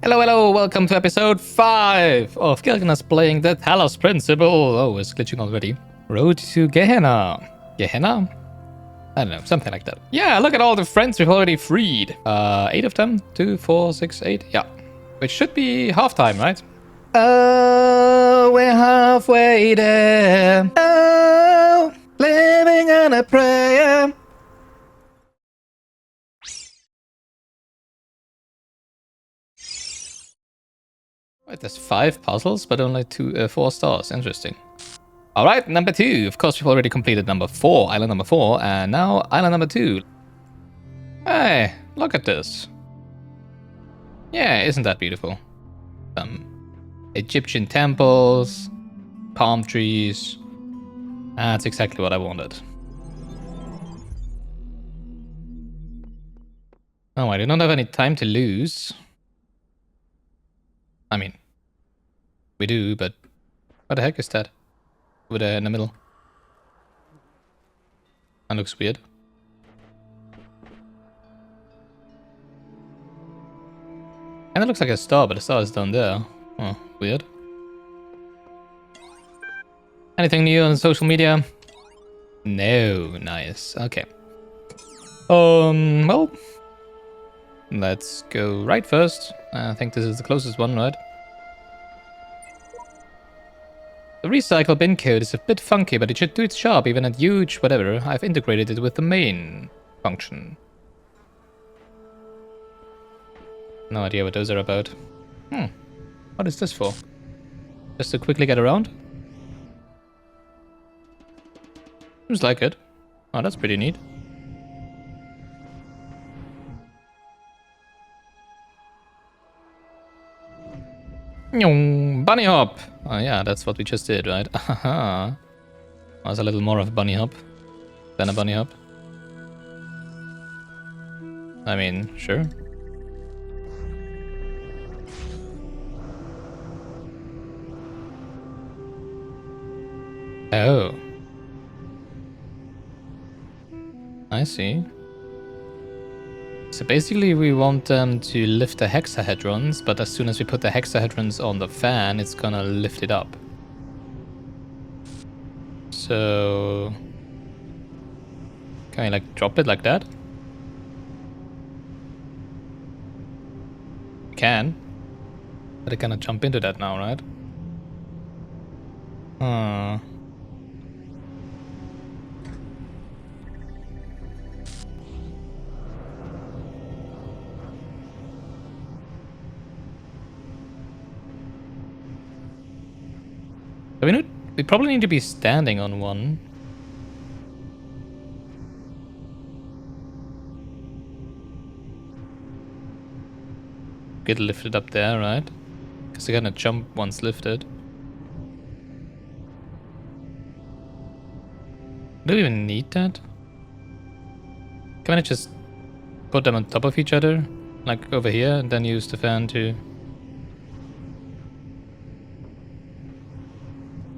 Hello, hello, welcome to episode 5 of Gilganos playing the Talos Principle. Oh, it's glitching already. Road to Gehenna. Gehenna? I don't know, something like that. Yeah, look at all the friends we've already freed. 8 of them? 2, 4, 6, 8? Yeah. Which should be half time, right? Oh, we're halfway there. Oh, living on a prayer. Right, there's 5 puzzles, but only 4 stars. Interesting. All right, number 2. Of course, we've already completed number 4, island number 4, and now island number 2. Hey, look at this. Yeah, isn't that beautiful? Egyptian temples, palm trees. That's exactly what I wanted. Oh, I do not have any time to lose. I mean, we do, but what the heck is that? Over there in the middle. That looks weird. And it looks like a star, but the star is down there. Oh, weird. Anything new on social media? No, nice. Okay. Well, let's go right first. I think this is the closest one, right? The recycle bin code is a bit funky, but it should do its job even at huge whatever. I've integrated it with the main function. No idea what those are about. What is this for? Just to quickly get around? Seems like it. Oh, that's pretty neat. Bunny hop! Oh yeah, that's what we just did, right? Aha. Was a little more of a bunny hop than a bunny hop. I mean, sure. Oh. I see. So basically we want them to lift the hexahedrons, but as soon as we put the hexahedrons on the fan, it's gonna lift it up. So... can I like drop it like that? You can. But I cannot jump into that now, right? Huh. We probably need to be standing on one. Get lifted up there, right? Because they're gonna jump once lifted. Do we even need that? Can I just put them on top of each other? Like over here, and then use the fan to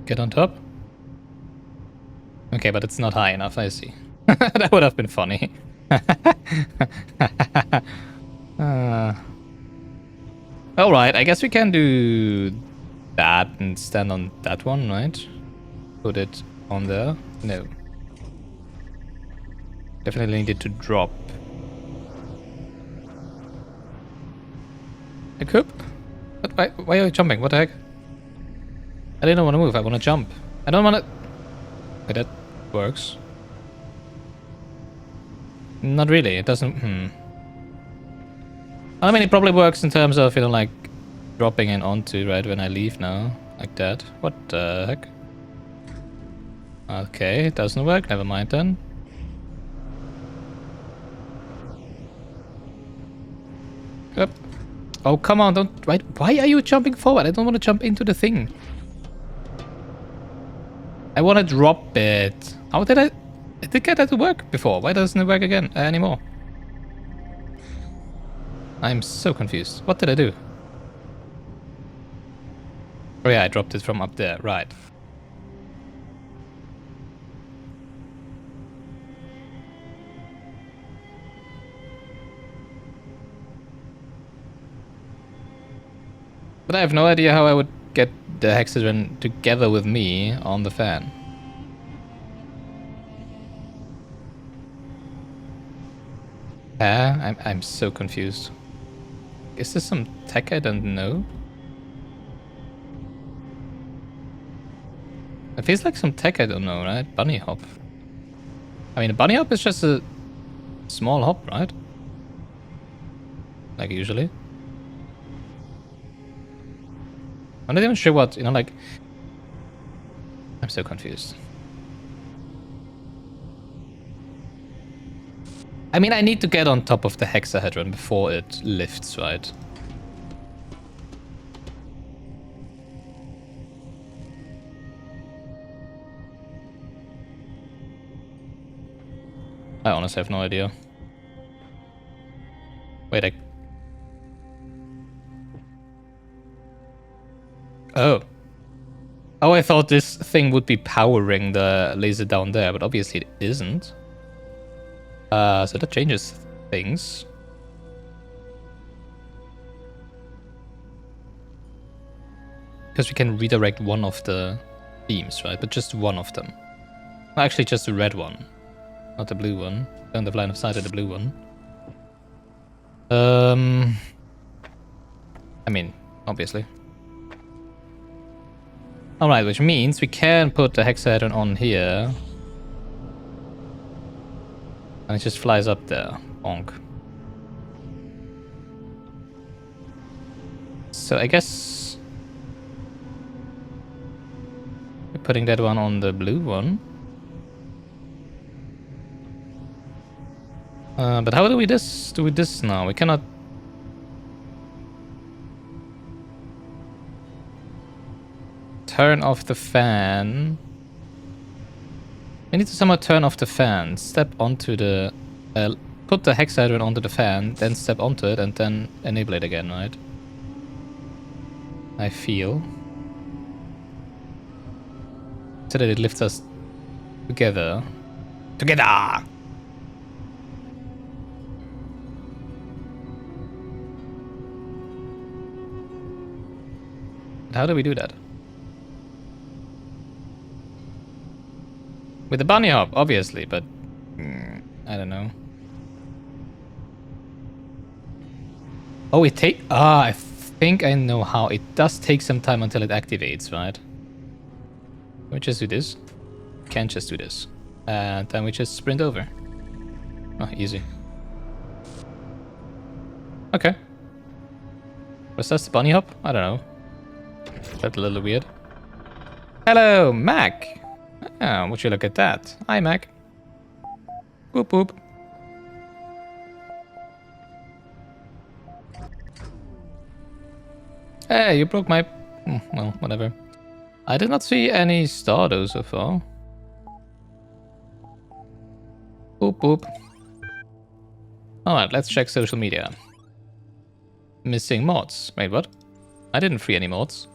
get on top? Okay, but it's not high enough, I see. That would have been funny. Alright, I guess we can do that and stand on that one, right? Put it on there. No. Definitely needed to drop. I could? But why are you jumping? What the heck? I didn't want to move, I want to jump. I don't want to... Okay, that works. Not really, it doesn't... I mean, it probably works in terms of, you know, like, dropping in onto, right, when I leave now. Like that. What the heck? Okay, it doesn't work, never mind then. Yep. Oh, come on, don't... Right, why are you jumping forward? I don't want to jump into the thing. I want to drop it. How did I get that to work before? Why doesn't it work again anymore? I'm so confused. What did I do? Oh yeah, I dropped it from up there. Right. But I have no idea how I would get the hexagon together with me on the fan. I'm so confused. Is this some tech I don't know? It feels like some tech I don't know, right? Bunny hop. I mean, a bunny hop is just a small hop, right? Like usually. I'm not even sure what, you know, like... I'm so confused. I mean, I need to get on top of the hexahedron before it lifts, right? I honestly have no idea. Wait, Oh. Oh, I thought this thing would be powering the laser down there, but obviously it isn't. So that changes things. Because we can redirect one of the beams, right? But just one of them. Well, actually, just the red one. Not the blue one. Don't have line of sight of the blue one. I mean, obviously. Alright, which means we can put the hexahedron on here. And it just flies up there. Bonk. So I guess... we're putting that one on the blue one. But how do we do this now? We cannot... turn off the fan. We need to somehow turn off the fan. Step onto the... put the hexahedron onto the fan, then step onto it, and then enable it again, right? I feel. So that it lifts us together. Together! How do we do that? With the bunny hop, obviously, but... I don't know. Oh, it take... I think I know how. It does take some time until it activates, right? Can we just do this? Can't just do this. And then we just sprint over. Oh, easy. Okay. Was that the bunny hop? I don't know. That's a little weird. Hello, Mac! Oh, would you look at that? Hi, Mac. Boop, boop. Hey, you broke my... well, whatever. I did not see any star though so far. Boop, boop. Alright, let's check social media. Missing mods. Wait, what? I didn't free any mods.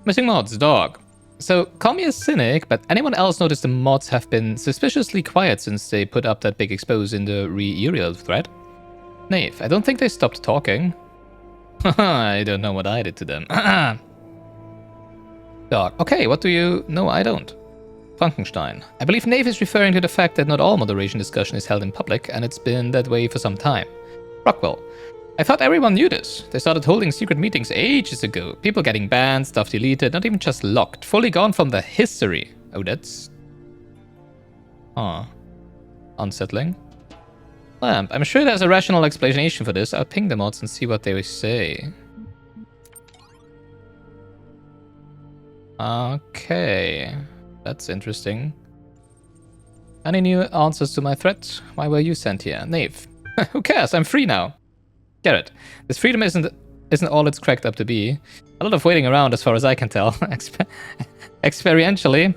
Missing mods, dog. So, call me a cynic, but anyone else noticed the mods have been suspiciously quiet since they put up that big expose in the Uriel thread? Knave, I don't think they stopped talking. I don't know what I did to them. Dog, okay, what do you... No, I don't. Frankenstein. I believe Knave is referring to the fact that not all moderation discussion is held in public, and it's been that way for some time. Rockwell. I thought everyone knew this. They started holding secret meetings ages ago. People getting banned, stuff deleted, not even just locked. Fully gone from the history. Oh, that's... unsettling. Lamp, I'm sure there's a rational explanation for this. I'll ping the mods and see what they say. Okay. That's interesting. Any new answers to my threat? Why were you sent here? Knave. Who cares? I'm free now. Garrett, this freedom isn't all it's cracked up to be. A lot of waiting around as far as I can tell. Experientially,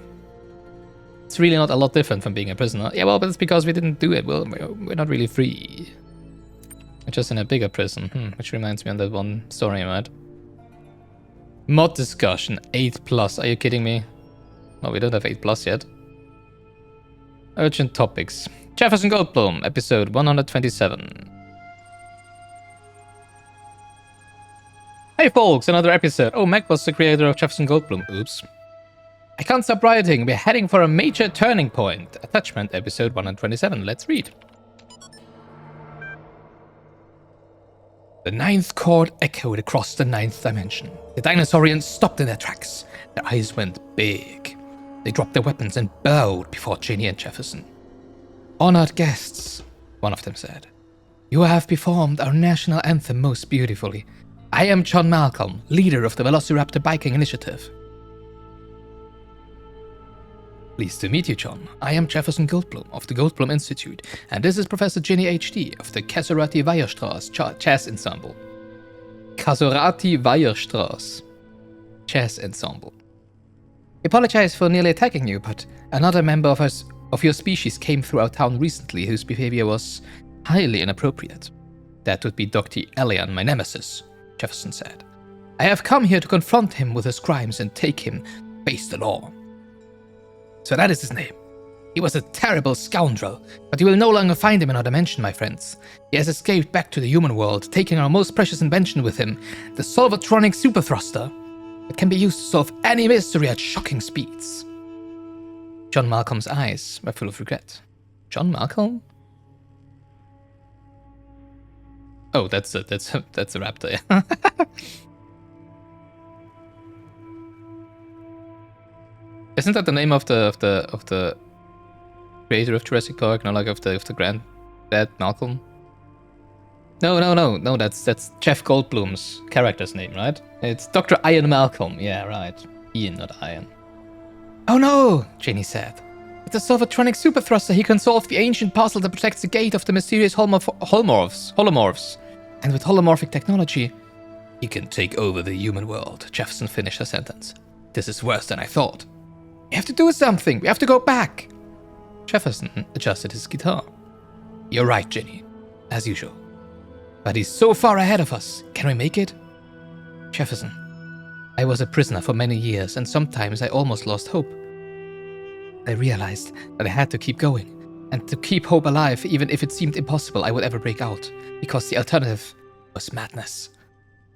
it's really not a lot different from being a prisoner. Yeah, well, but it's because we didn't do it. Well, we're not really free. We're just in a bigger prison. Which reminds me of that one story, right? Mod discussion, 8+. Are you kidding me? No, we don't have 8+ yet. Urgent topics. Jefferson Goldboom, episode 127. Hey folks, another episode. Oh, Meg was the creator of Jefferson Goldboom. Oops. I can't stop writing. We're heading for a major turning point. Attachment, episode 127. Let's read. The ninth chord echoed across the ninth dimension. The dinosaurians stopped in their tracks. Their eyes went big. They dropped their weapons and bowed before Ginny and Jefferson. Honored guests, one of them said. You have performed our national anthem most beautifully. I am John Malcolm, leader of the Velociraptor Biking Initiative. Pleased to meet you, John. I am Jefferson Goldboom of the Goldboom Institute, and this is Professor Ginny H.D. of the Casorati Weierstraße Jazz Ensemble. Casorati Weierstraße Jazz Ensemble. I apologize for nearly attacking you, but another member of your species came through our town recently whose behavior was highly inappropriate. That would be Dr. Elian, my nemesis, Jefferson said. I have come here to confront him with his crimes and take him to face the law. So that is his name. He was a terrible scoundrel, but you will no longer find him in our dimension, my friends. He has escaped back to the human world, taking our most precious invention with him, the Solvatronic Super Thruster. It can be used to solve any mystery at shocking speeds. John Malcolm's eyes were full of regret. John Malcolm? Oh, that's a raptor, yeah. Isn't that the name of the creator of Jurassic Park? No, like of the granddad Malcolm? No. That's Jeff Goldblum's character's name, right? It's Dr. Ian Malcolm. Yeah, right. Ian, not Ian. Oh no, Ginny said. With the Solvatronic Super Thruster, he can solve the ancient puzzle that protects the gate of the mysterious holomorphs. And with holomorphic technology, he can take over the human world. Jefferson finished her sentence. This is worse than I thought. We have to do something. We have to go back. Jefferson adjusted his guitar. You're right, Ginny. As usual. But he's so far ahead of us. Can we make it? Jefferson, I was a prisoner for many years, and sometimes I almost lost hope. I realized that I had to keep going, and to keep hope alive, even if it seemed impossible I would ever break out, because the alternative was madness.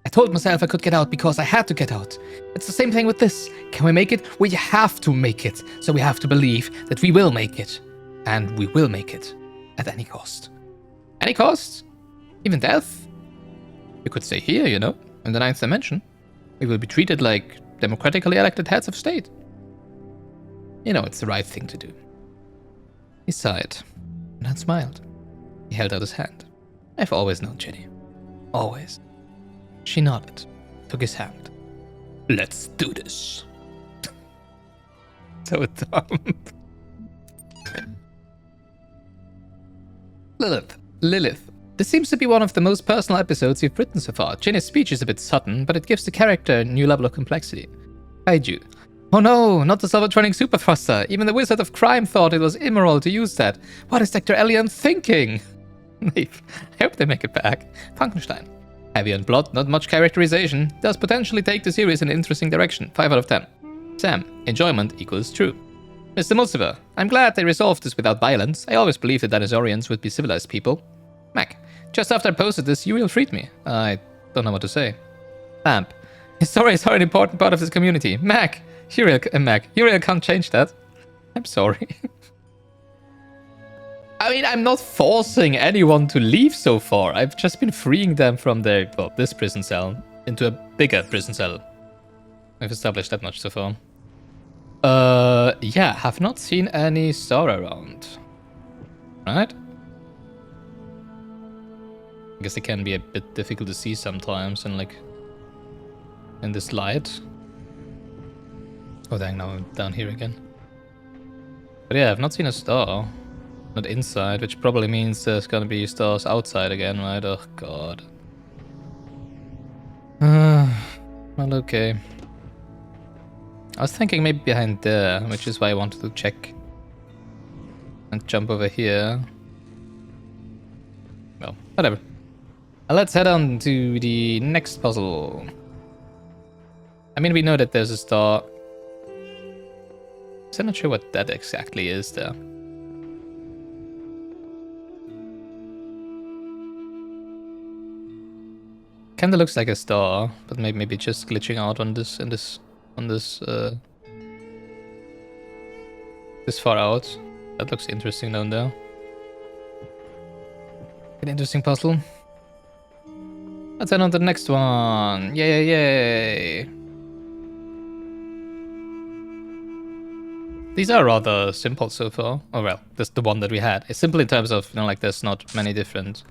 I told myself I could get out because I had to get out. It's the same thing with this. Can we make it? We have to make it. So we have to believe that we will make it. And we will make it. At any cost. Any cost? Even death? You could stay here, you know, in the ninth dimension. We will be treated like democratically elected heads of state. You know, it's the right thing to do. He sighed and then smiled. He held out his hand. I've always known Ginny. Always. She nodded, took his hand. Let's do this. So dumb. Lilith. This seems to be one of the most personal episodes you've written so far. Ginny's speech is a bit sudden, but it gives the character a new level of complexity. Kaiju. Oh no, not the Solvatronic Super Thruster. Even the Wizard of Crime thought it was immoral to use that. What is Dr. Elian thinking? I hope they make it back. Frankenstein. Heavy on plot, not much characterization. Does potentially take the series in an interesting direction. 5 out of 10. Sam. Enjoyment equals true. Mr. Mulciver. I'm glad they resolved this without violence. I always believed the dinosaurians would be civilized people. Mac. Just after I posted this, Uriel freed me. I don't know what to say. Lamp. His stories are an important part of this community. Mac. Uriel can't change that. I'm sorry. I mean, I'm not forcing anyone to leave so far. I've just been freeing them from their, well, this prison cell into a bigger prison cell. We've established that much so far. Yeah, have not seen any star around. Right? I guess it can be a bit difficult to see sometimes and like in this light. Oh dang, now I'm down here again. But yeah, I've not seen a star. Not inside, which probably means there's gonna be stars outside again, right? Oh god. Well, okay. I was thinking maybe behind there, which is why I wanted to check. And jump over here. Well, whatever. Let's head on to the next puzzle. I mean, we know that there's a star. I'm not sure what that exactly is there. Kinda looks like a star, but maybe just glitching out on this this far out. That looks interesting down there. An interesting puzzle. Let's head on to the next one. Yay! These are rather simple so far. Oh well, that's the one that we had. It's simple in terms of, you know, like there's not many different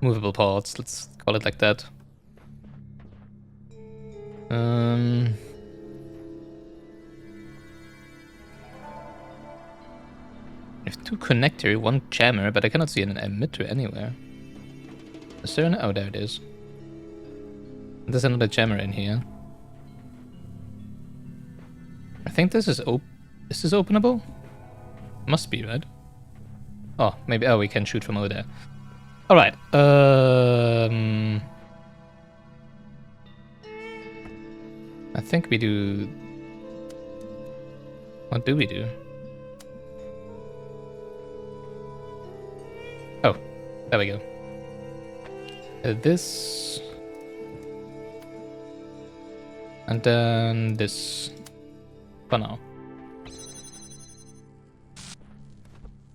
movable parts. Let's call it like that. We have 2 connector, 1 jammer, but I cannot see an emitter anywhere. Is there an... Oh, there it is. There's another jammer in here. I think this is Is this openable? Must be, right? Oh, maybe... Oh, we can shoot from over there. Alright. I think we do... What do we do? Oh, there we go. This... And then this... For now.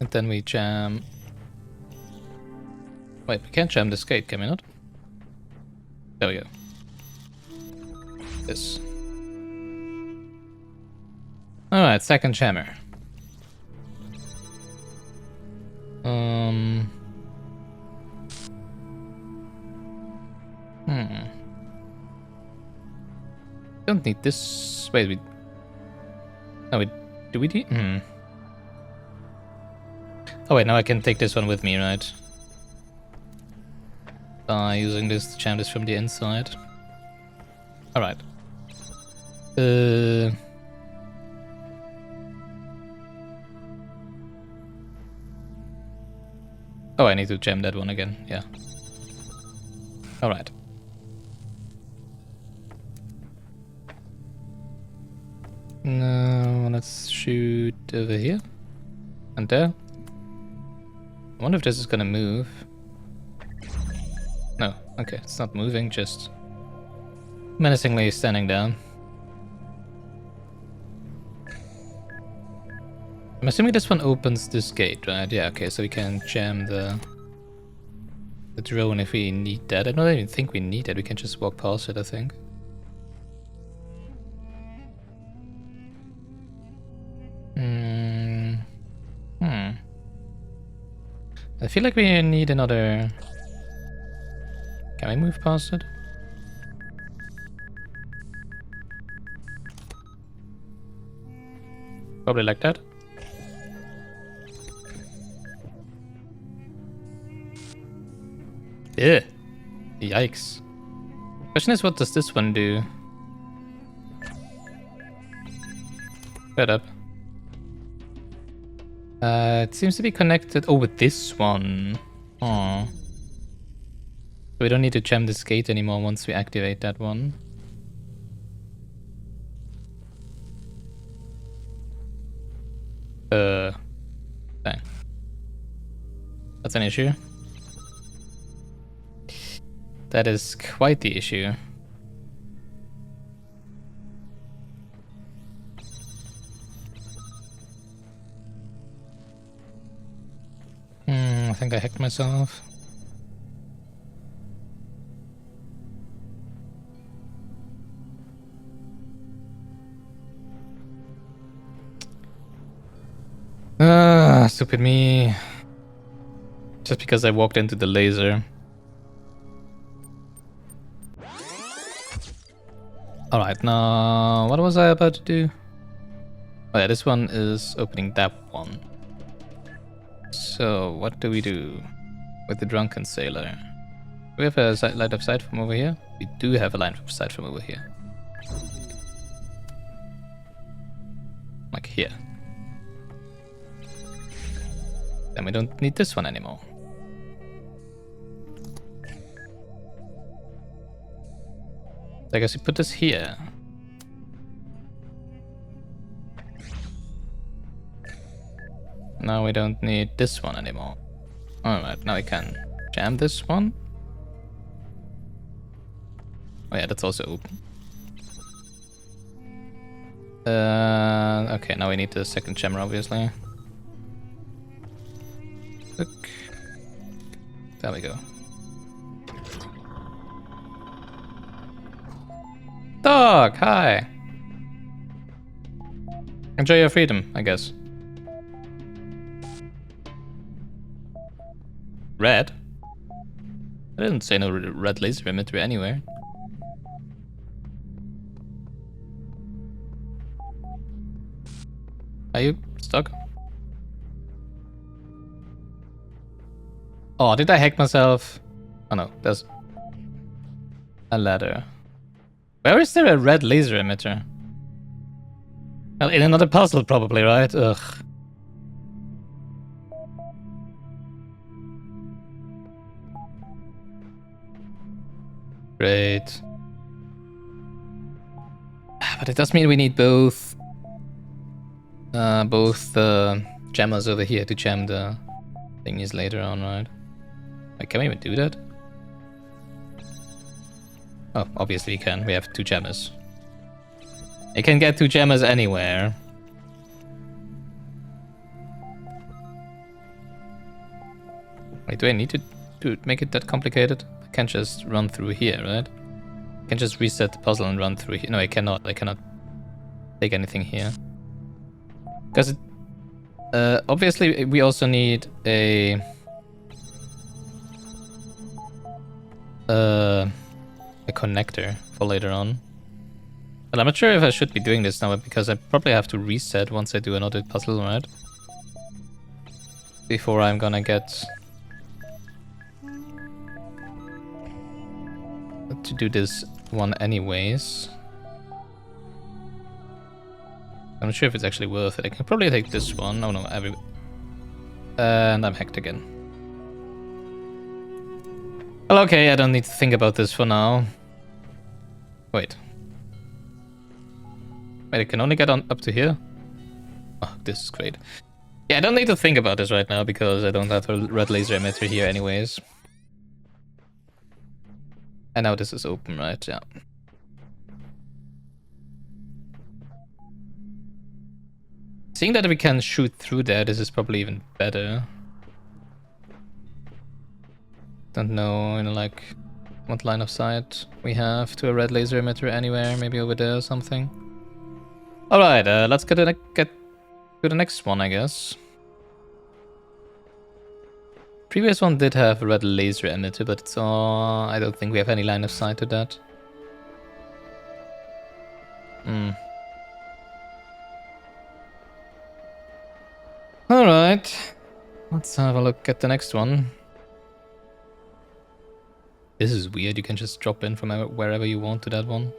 And then we jam... Wait, we can't jam this gate, can we not? There we go. This. Alright, second jammer. Don't need this... Wait, we... No, we... Do we need... Oh wait, now I can take this one with me, right? By using this to jam this from the inside. Alright. Oh, I need to jam that one again, yeah. Alright. Now, let's shoot over here. And there. I wonder if this is gonna move. No, okay, it's not moving, just menacingly standing down. I'm assuming this one opens this gate, right? Yeah, okay, so we can jam the drone if we need that. I don't even think we need it, we can just walk past it, I think. I feel like we need another... Can we move past it? Probably like that. Yeah. Yikes. Question is, what does this one do? Shut up. It seems to be connected... Oh, with this one. Oh. So we don't need to jam this gate anymore once we activate that one. Dang. That's an issue. That is quite the issue. I think I hacked myself. Stupid me. Just because I walked into the laser. Alright, now what was I about to do? Oh yeah, this one is opening that one. So, what do we do with the drunken sailor? Do we have a line of sight from over here? We do have a line of sight from over here. Like here. Then we don't need this one anymore. I guess we put this here. Now we don't need this one anymore. Alright, now we can jam this one. Oh yeah, that's also open. Okay, now we need the second jammer, obviously. Look. There we go. Dog, hi. Enjoy your freedom, I guess. Red? I didn't say no red laser emitter anywhere. Are you stuck? Oh, did I hack myself? Oh no, there's a ladder. Where is there a red laser emitter? Well, in another puzzle probably, right? Ugh. Great. But it does mean we need both jammers over here to jam the thingies later on, right? Wait, can we even do that? Oh, obviously we can. We have 2 jammers. You can get 2 jammers anywhere. Wait, do I need to make it that complicated? I can't just run through here, right? I can just reset the puzzle and run through here. No, I cannot. I cannot take anything here. Because obviously we also need a connector for later on. But I'm not sure if I should be doing this now because I probably have to reset once I do another puzzle, right? Before I'm gonna get to do this one anyways. I'm not sure if it's actually worth it. I can probably take this one. Oh no, and I'm hacked again. Well, okay, I don't need to think about this for now. Wait. Wait, I can only get on up to here? Oh, this is great. Yeah, I don't need to think about this right now because I don't have a red laser emitter here anyways. And now this is open, right? Yeah. Seeing that we can shoot through there, this is probably even better. Don't know, you know, like what line of sight we have to a red laser emitter anywhere, maybe over there or something. Alright, let's get to the next one, I guess. Previous one did have a red laser emitter, but it's I don't think we have any line of sight to that. Alright, let's have a look at the next one. This is weird, you can just drop in from wherever you want to that one.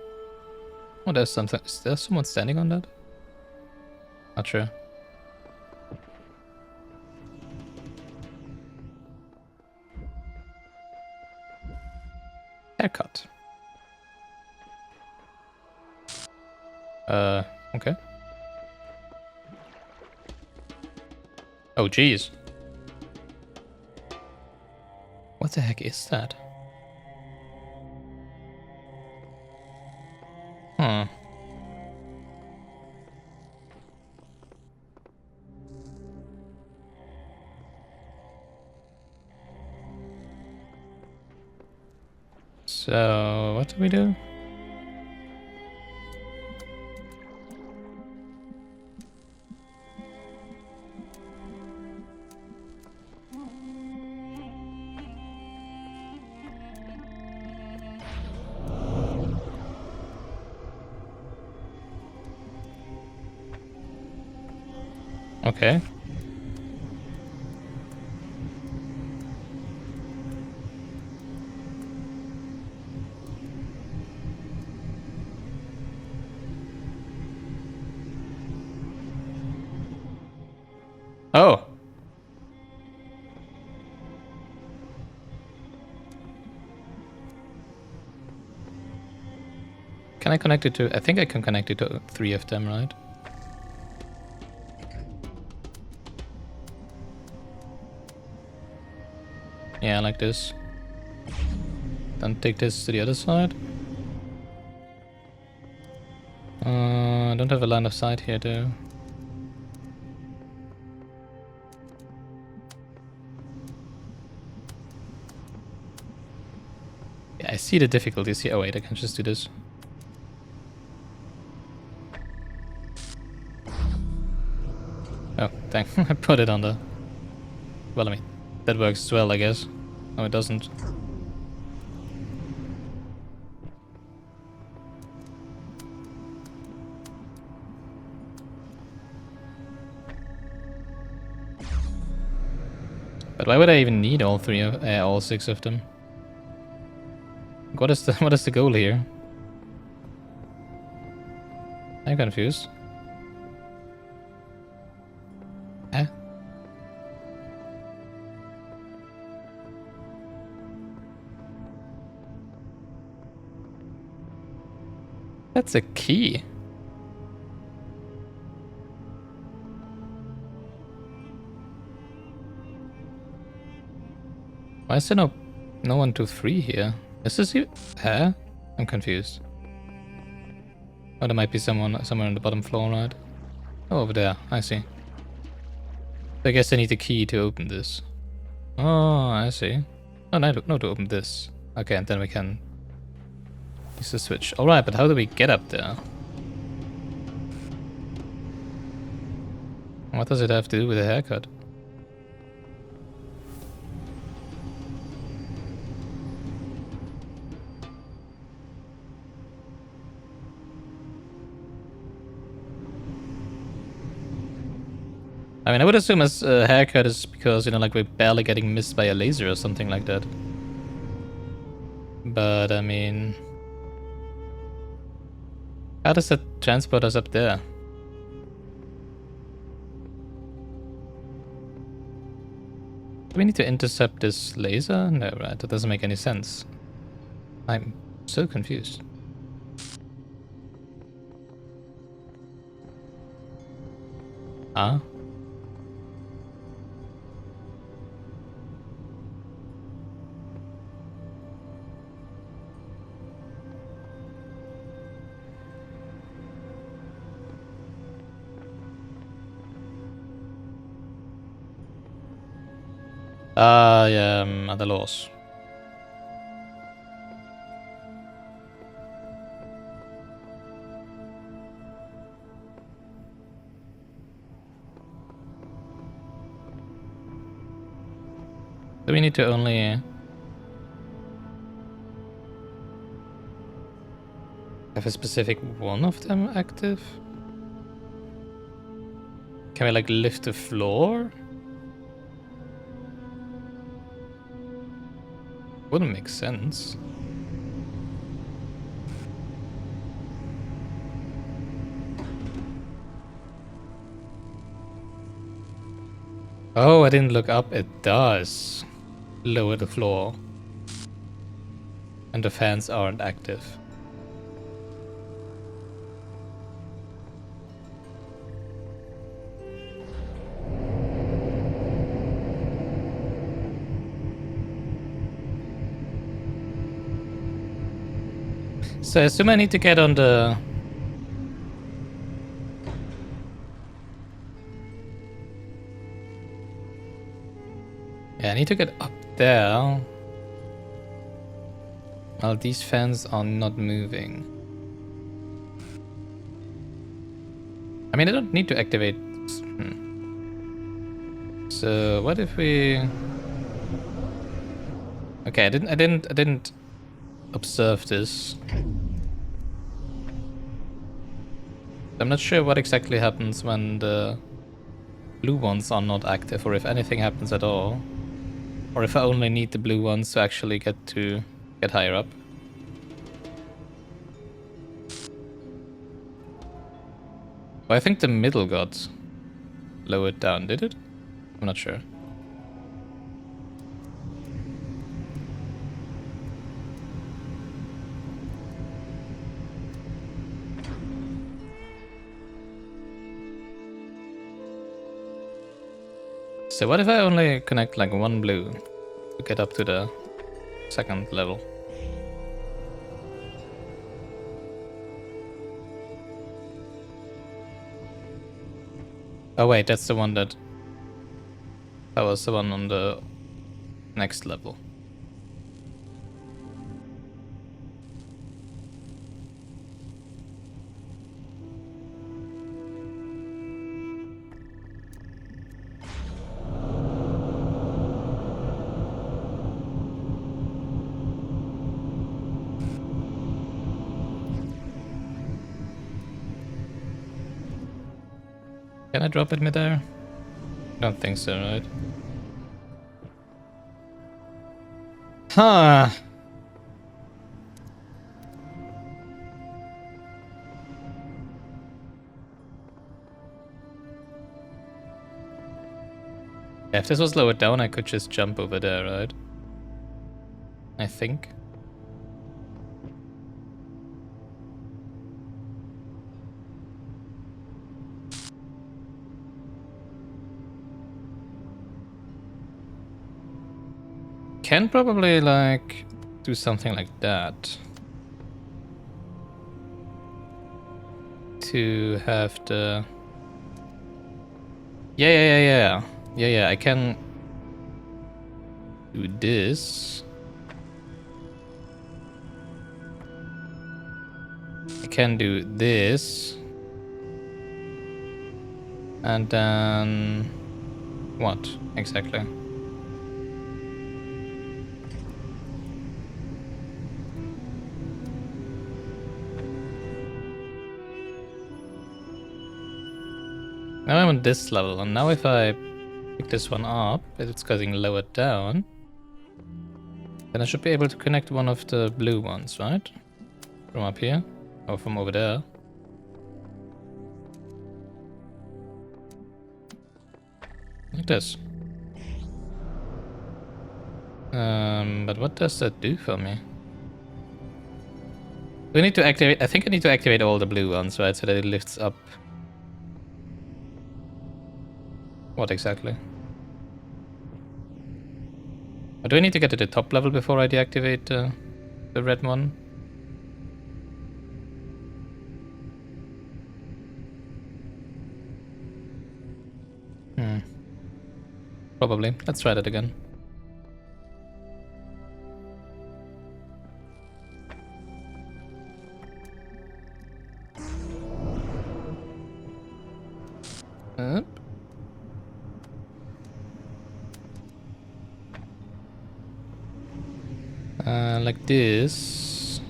Oh, there's something. Is there someone standing on that? Not sure. Haircut. Okay. Oh, jeez. What the heck is that? Huh. So, what do we do? Okay. Oh. Can I connect it to... I think I can connect it to 3 of them, right? Yeah, like this. Then take this to the other side. I don't have a line of sight here, though. Yeah, I see the difficulties here. Oh wait, I can just do this. Oh, dang. I put it on the... Well, I mean, that works as well, I guess. No, it doesn't. But why would I even need all all 6 of them? What is the goal here? I'm confused. Eh? That's a key. Why is there no 1, 2, 3 here? Is this you? Huh? I'm confused. Oh, there might be someone somewhere on the bottom floor, right? Oh, over there. I see. I guess I need a key to open this. Oh, I see. Oh, no, to open this. Okay, and then we can use the switch. Alright, but how do we get up there? What does it have to do with a haircut? I mean, I would assume as a haircut is because, you know, like we're barely getting missed by a laser or something like that. But, I mean... How does that transport us up there? Do we need to intercept this laser? No, right, that doesn't make any sense. I'm so confused. Huh? Yeah, the laws. Do we need to only have a specific one of them active? Can we like lift the floor? Wouldn't make sense. Oh, I didn't look up. It does lower the floor. And the fans aren't active. So I assume I need to get on the... Yeah, I need to get up there. Well, these fans are not moving. I mean, I don't need to activate... So, what if we... Okay, I didn't observe this. I'm not sure what exactly happens when the blue ones are not active, or if anything happens at all. Or if I only need the blue ones to actually get higher up. Well, I think the middle got lowered down, did it? I'm not sure. So what if I only connect like one blue to get up to the second level? Oh wait, that's the one that... That was the one on the next level. Can I drop it midair? Don't think so, right? Huh. Yeah, if this was lowered down, I could just jump over there, right? I think. Can probably, like, do something like that. To have the... Yeah, I can do this. I can do this. And then... What, exactly? Now I'm on this level, and now if I pick this one up, it's getting lowered down, then I should be able to connect one of the blue ones, right? From up here, or from over there. Like this. But what does that do for me? We need to activate, I think I need to activate all the blue ones, right? So that it lifts up. What exactly? Or do I need to get to the top level before I deactivate the red one? Probably. Let's try that again. Up. Like this.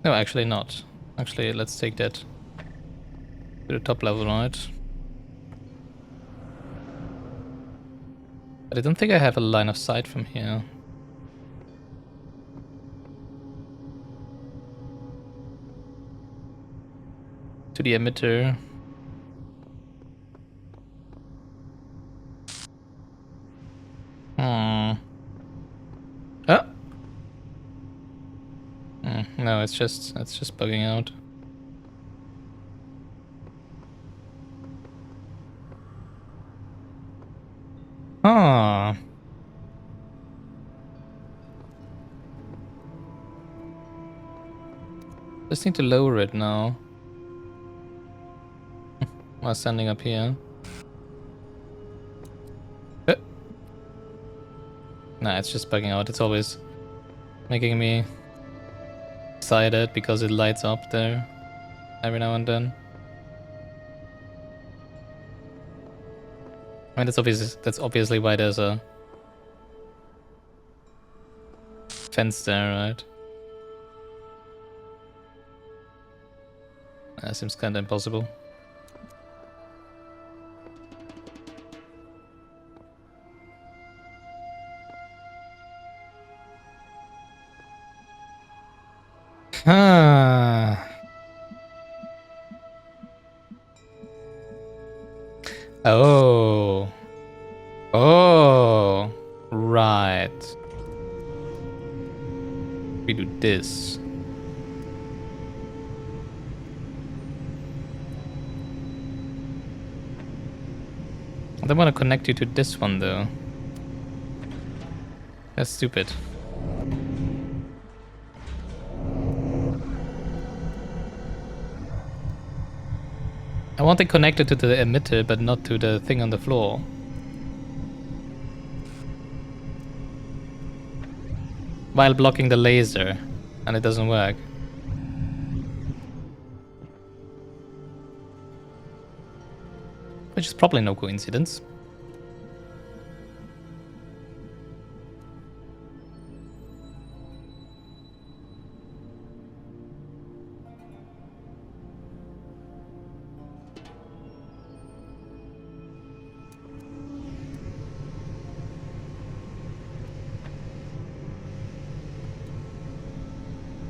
No, actually not. Actually, let's take that to the top level, right? But I don't think I have a line of sight from here. To the emitter. Oh! No, it's just bugging out. Ah. Just need to lower it now. While standing up here. Nah, it's just bugging out. It's always making me excited because it lights up there every now and then. I mean, that's obviously why there's a fence there, right? That seems kinda impossible. Oh. Oh. Right. We do this. I don't want to connect you to this one though. That's stupid. I want it connected to the emitter, but not to the thing on the floor. While blocking the laser, and it doesn't work. Which is probably no coincidence.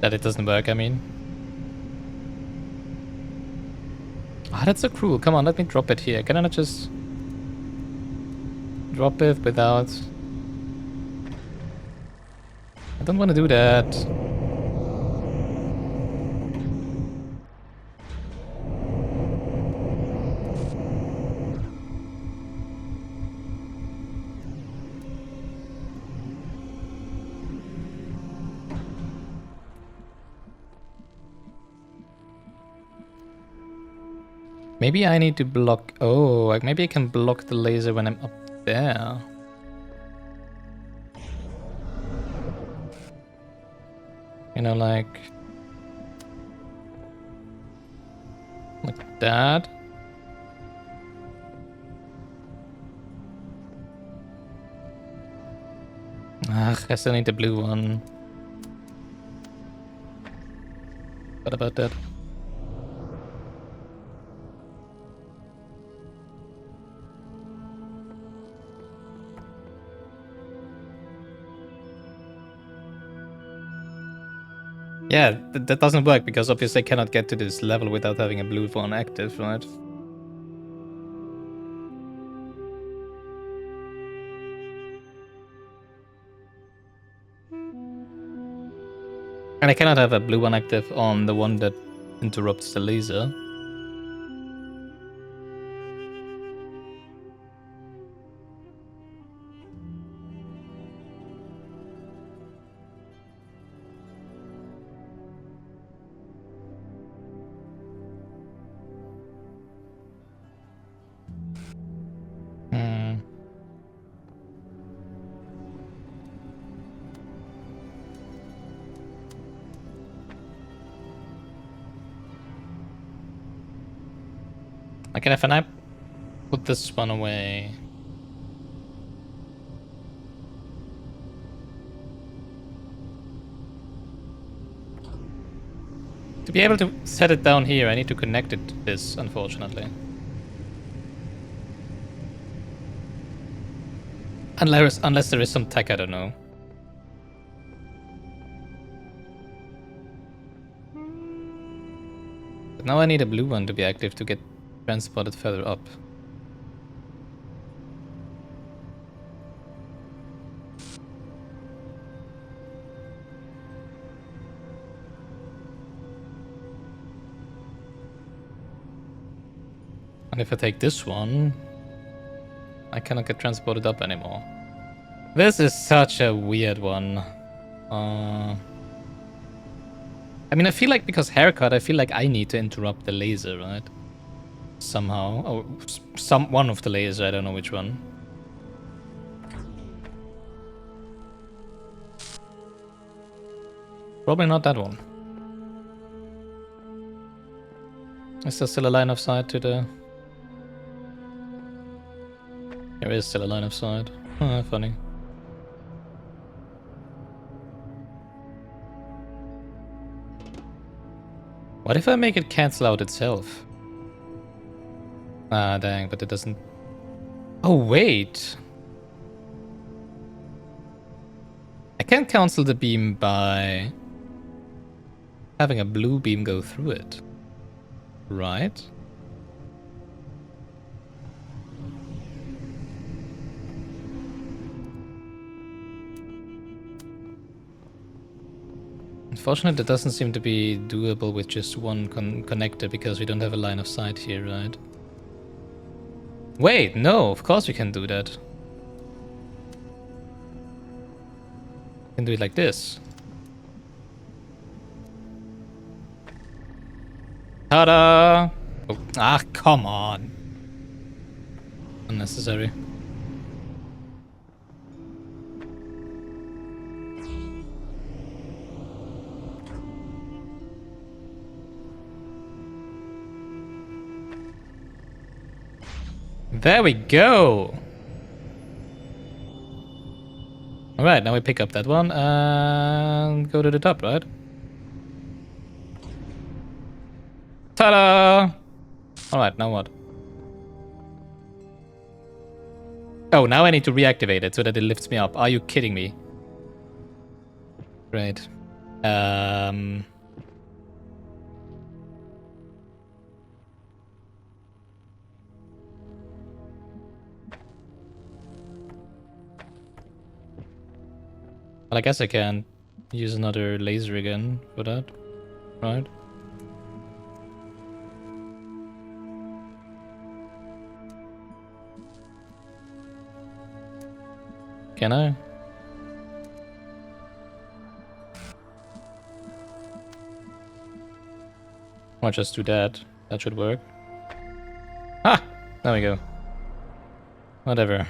That it doesn't work, I mean. Ah, that's so cruel. Come on, let me drop it here. Can I not just drop it without... I don't want to do that. Maybe I need to block... Oh, like maybe I can block the laser when I'm up there. You know, like that. Ugh, I still need the blue one. What about that? Yeah, that doesn't work because obviously I cannot get to this level without having a blue one active, right? And I cannot have a blue one active on the one that interrupts the laser. Okay, if I put this one away. To be able to set it down here, I need to connect it to this, unfortunately. Unless there is some tech, I don't know. But now I need a blue one to be active to get transported further up. And if I take this one, I cannot get transported up anymore. This is such a weird one. I mean, I feel like because haircut, I feel like I need to interrupt the laser, right? Somehow. Oh, one of the lasers, I don't know which one. Probably not that one. Is there still a line of sight to the... There is still a line of sight. Oh, funny. What if I make it cancel out itself? Ah, dang, but it doesn't... Oh, wait! I can cancel the beam by having a blue beam go through it. Right? Unfortunately, that doesn't seem to be doable with just one connector because we don't have a line of sight here, right? Wait, no, of course we can do that. We can do it like this. Ta-da! Oh, ah, come on. Unnecessary. There we go. Alright, now we pick up that one and go to the top, right? Ta-da! Alright, now what? Oh, now I need to reactivate it so that it lifts me up. Are you kidding me? Great. Well, I guess I can use another laser again for that, right? Can I? Or just do that. That should work. Ah! There we go. Whatever.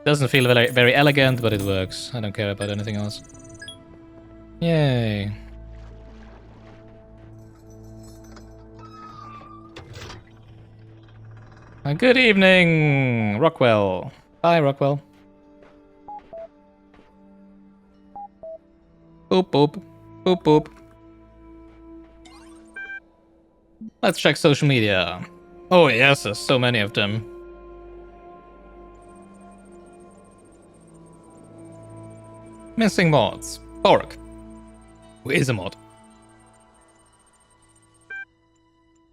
Doesn't feel very elegant, but it works. I don't care about anything else. Yay. Good evening, Rockwell. Bye, Rockwell. Boop, boop. Boop, boop. Let's check social media. Oh yes, there's so many of them. Missing mods. Borg. Who is a mod?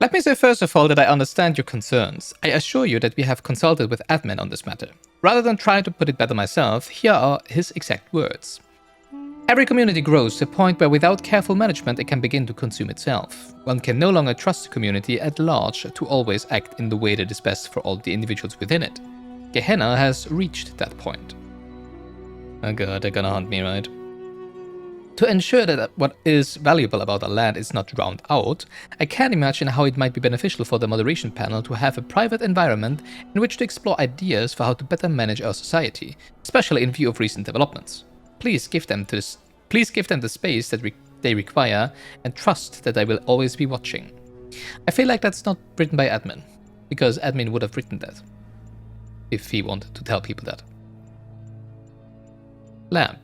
Let me say first of all that I understand your concerns. I assure you that we have consulted with admin on this matter. Rather than trying to put it better myself, here are his exact words. Every community grows to a point where without careful management it can begin to consume itself. One can no longer trust the community at large to always act in the way that is best for all the individuals within it. Gehenna has reached that point. Oh god, they're gonna hunt me, right? To ensure that what is valuable about our land is not drowned out, I can imagine how it might be beneficial for the moderation panel to have a private environment in which to explore ideas for how to better manage our society, especially in view of recent developments. Please give them the space that they require and trust that I will always be watching. I feel like that's not written by admin, because admin would have written that if he wanted to tell people that. Lamp.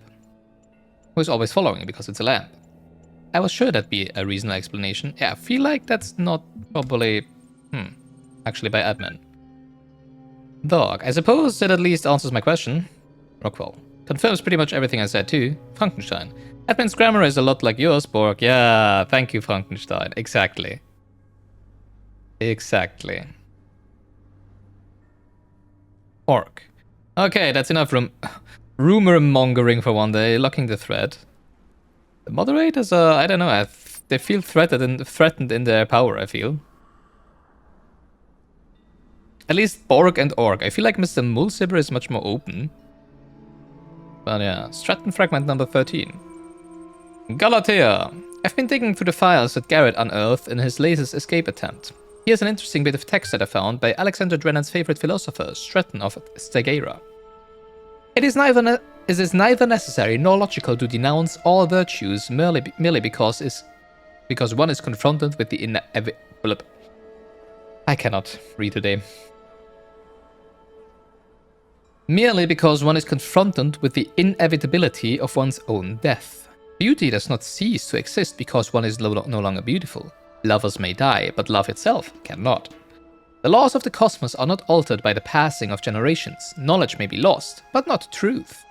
Who is always following because it's a lamp. I was sure that'd be a reasonable explanation. Yeah, I feel like that's not probably... actually by admin. Dog. I suppose that at least answers my question. Rockwell. Confirms pretty much everything I said too. Frankenstein. Admin's grammar is a lot like yours, Borg. Yeah, thank you, Frankenstein. Exactly. Exactly. Orc. Okay, that's enough rumor mongering for one day. Locking the thread. The moderators are, I don't know, they feel threatened in their power, I feel. At least Borg and Orc. I feel like Mr. Mulciber is much more open. But yeah, Stratton fragment number 13. Galatea. I've been digging through the files that Garrett unearthed in his latest escape attempt. Here's an interesting bit of text that I found by Alexander Drennan's favorite philosopher, Stratton of Stagera. It is neither necessary nor logical to denounce all virtues merely because one is confronted with the inevitable. I cannot read today. Merely because one is confronted with the inevitability of one's own death. Beauty does not cease to exist because one is no longer beautiful. Lovers may die, but love itself cannot. The laws of the cosmos are not altered by the passing of generations. Knowledge may be lost, but not truth.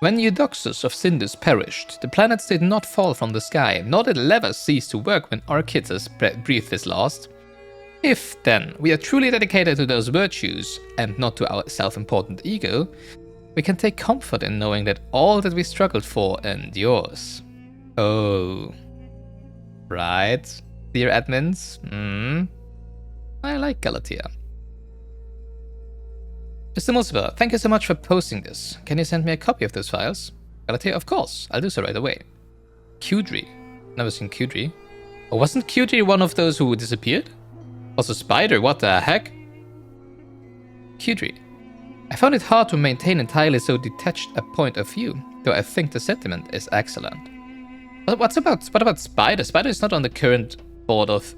When Eudoxus of Sindus perished, the planets did not fall from the sky, nor did levers cease to work when Archytas breathed his last. If, then, we are truly dedicated to those virtues, and not to our self-important ego, we can take comfort in knowing that all that we struggled for endures. Oh. Right, dear admins? I like Galatea. Mr. Mulciber, thank you so much for posting this. Can you send me a copy of those files? Galatea, of course. I'll do so right away. Qdri. Never seen Qdri. Or wasn't Qdri one of those who disappeared? Also spider, what the heck? Kudri. I found it hard to maintain entirely so detached a point of view, though I think the sentiment is excellent. But what about Spider? Spider is not on the current board of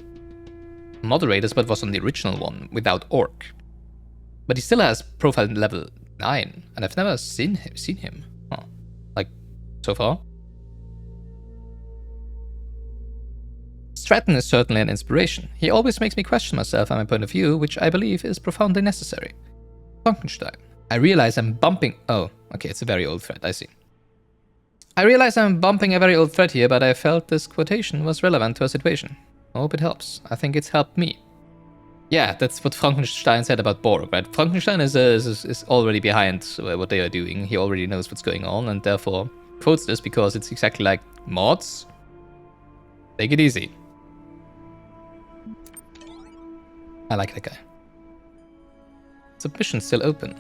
moderators, but was on the original one without Orc. But he still has profile level 9, and I've never seen him. Huh. Like, so far. Stratton is certainly an inspiration. He always makes me question myself and my point of view, which I believe is profoundly necessary. Frankenstein. I realize I'm bumping... Oh, okay, it's a very old thread, I see. I realize I'm bumping a very old thread here, but I felt this quotation was relevant to our situation. I hope it helps. I think it's helped me. Yeah, that's what Frankenstein said about Borg, right? Frankenstein is already behind what they are doing. He already knows what's going on, and therefore quotes this because it's exactly like mods. Take it easy. I like that guy. Submission's still open.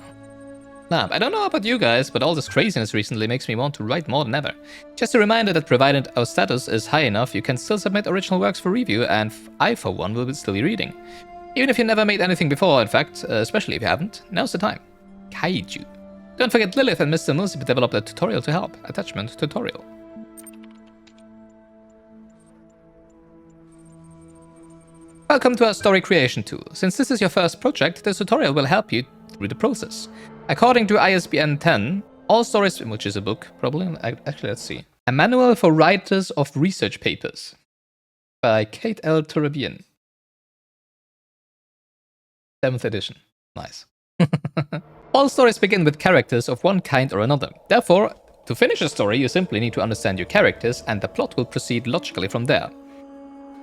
Lamp, I don't know about you guys, but all this craziness recently makes me want to write more than ever. Just a reminder that provided our status is high enough, you can still submit original works for review, and I, for one, will still be reading. Even if you never made anything before, in fact, especially if you haven't, now's the time. Kaiju. Don't forget Lilith and Mr. Mulsip developed a tutorial to help. Attachment tutorial. Welcome to our story creation tool. Since this is your first project, this tutorial will help you through the process. According to ISBN 10, all stories, which is a book, probably. Actually, let's see. A Manual for Writers of Research Papers by Kate L. Turabian. 7th edition. Nice. All stories begin with characters of one kind or another. Therefore, to finish a story, you simply need to understand your characters, and the plot will proceed logically from there.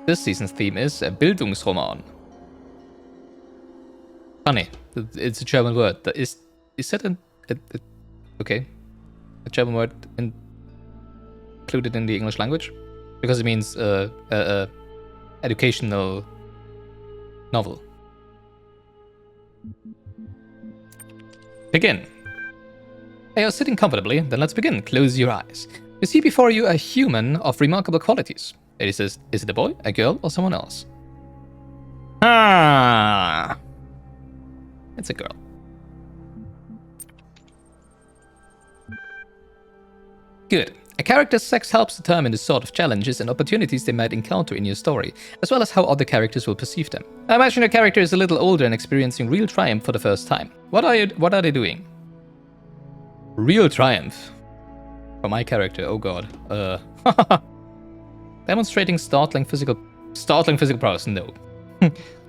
This season's theme is a Bildungsroman. Funny, it's a German word. Is that okay? A German word included in the English language? Because it means educational novel. Begin. You're sitting comfortably, then let's begin. Close your eyes. You see before you a human of remarkable qualities. It says, is it a boy, a girl, or someone else? Ah, it's a girl. Good. A character's sex helps determine the sort of challenges and opportunities they might encounter in your story, as well as how other characters will perceive them. I imagine your character is a little older and experiencing real triumph for the first time. What are they doing? Real triumph. For my character, oh god. Demonstrating startling physical prowess. No.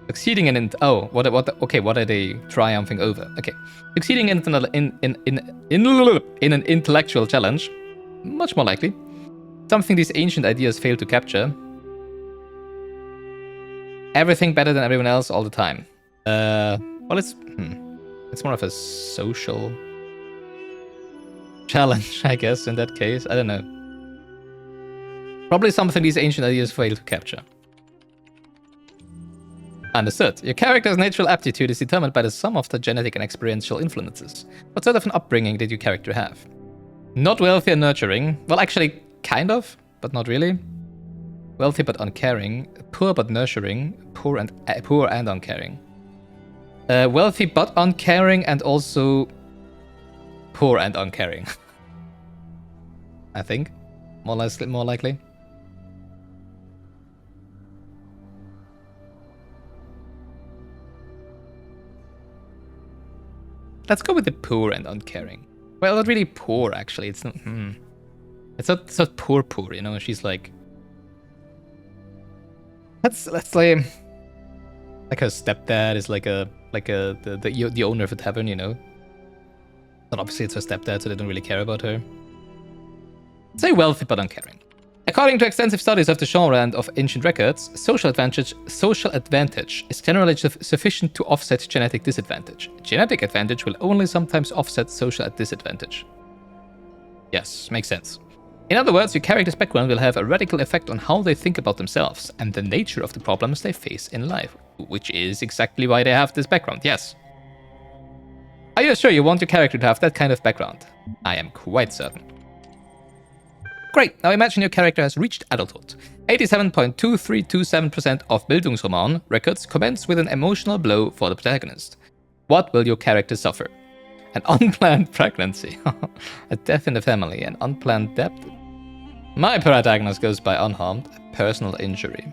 Succeeding in what are they triumphing over? Okay. Succeeding in an intellectual challenge. Much more likely. Something these ancient ideas fail to capture. Everything better than everyone else all the time. Well, it's more of a social challenge, I guess, in that case. I don't know. Probably something these ancient ideas fail to capture. Understood. Your character's natural aptitude is determined by the sum of the genetic and experiential influences. What sort of an upbringing did your character have? Not wealthy and nurturing. Well, actually, kind of, but not really. Wealthy but uncaring. Poor but nurturing. Poor and uncaring. Wealthy but uncaring, and also poor and uncaring. I think. More likely. Let's go with the poor and uncaring. Well, not really poor, actually. It's not. It's not poor, you know. She's like. Let's say, like her stepdad is the owner of a tavern, you know. But obviously it's her stepdad, so they don't really care about her. Say wealthy but uncaring. According to extensive studies of the genre and of ancient records, social advantage is generally sufficient to offset genetic disadvantage. Genetic advantage will only sometimes offset social disadvantage. Yes, makes sense. In other words, your character's background will have a radical effect on how they think about themselves and the nature of the problems they face in life, which is exactly why they have this background, yes. Are you sure you want your character to have that kind of background? I am quite certain. Great, now imagine your character has reached adulthood. 87.2327% of Bildungsroman records commence with an emotional blow for the protagonist. What will your character suffer? An unplanned pregnancy, a death in the family, an unplanned debt. My protagonist goes by unharmed, a personal injury.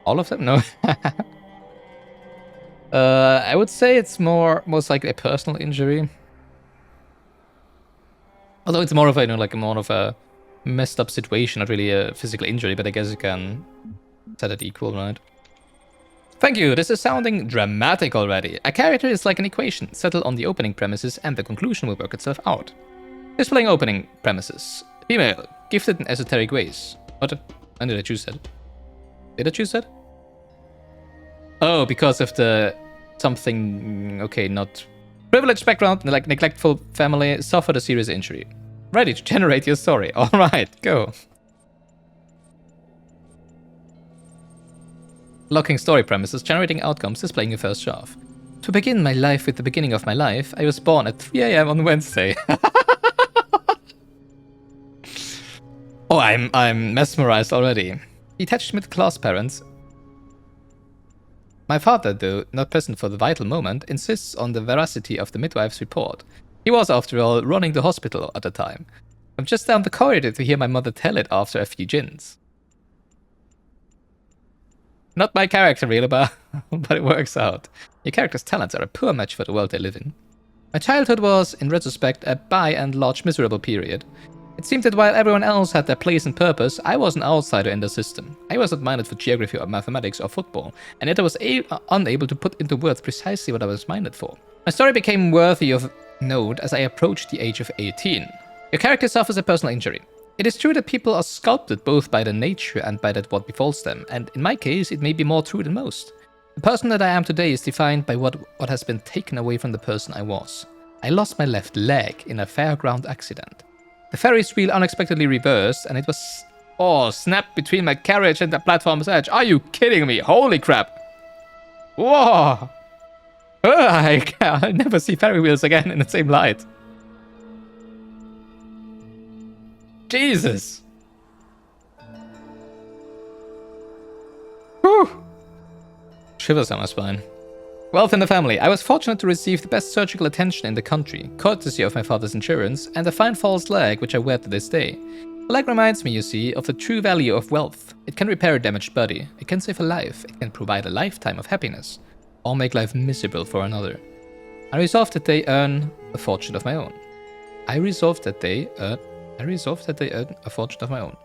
All of them? No. I would say it's most likely a personal injury. Although it's more of a, more of a messed up situation, not really a physical injury, but I guess you can set it equal, right? Thank you, this is sounding dramatic already. A character is like an equation, settle on the opening premises and the conclusion will work itself out. Displaying opening premises. Female, gifted in esoteric ways. What? When did I choose that? Did I choose that? Oh, because of the something, okay, not privileged background, like neglectful family, suffered a serious injury. Ready to generate your story. Alright, go. Locking story premises, generating outcomes, displaying your first shaft. To begin my life with the beginning of my life, I was born at 3 AM on Wednesday. Oh, I'm mesmerized already. Detached middle-class parents. My father, though not present for the vital moment, insists on the veracity of the midwife's report. He was, after all, running the hospital at the time. I'm just down the corridor to hear my mother tell it after a few gins. Not my character, really, but it works out. Your character's talents are a poor match for the world they live in. My childhood was, in retrospect, a by and large miserable period. It seemed that while everyone else had their place and purpose, I was an outsider in the system. I was not minded for geography or mathematics or football, and yet I was unable to put into words precisely what I was minded for. My story became worthy of note as I approached the age of 18. Your character suffers a personal injury. It is true that people are sculpted both by their nature and by that what befalls them, and in my case it may be more true than most. The person that I am today is defined by what has been taken away from the person I was. I lost my left leg in a fairground accident. The Ferris wheel unexpectedly reversed, and it was snapped between my carriage and the platform's edge. Are you kidding me? Holy crap! Whoa! I'll never see Ferris wheels again in the same light. Jesus! Whew! Shivers down my spine. Wealth in the family. I was fortunate to receive the best surgical attention in the country, courtesy of my father's insurance, and a fine false leg which I wear to this day. The leg reminds me, you see, of the true value of wealth. It can repair a damaged body, it can save a life, it can provide a lifetime of happiness, or make life miserable for another. I resolved that they earn a fortune of my own. I resolved that they earn a fortune of my own.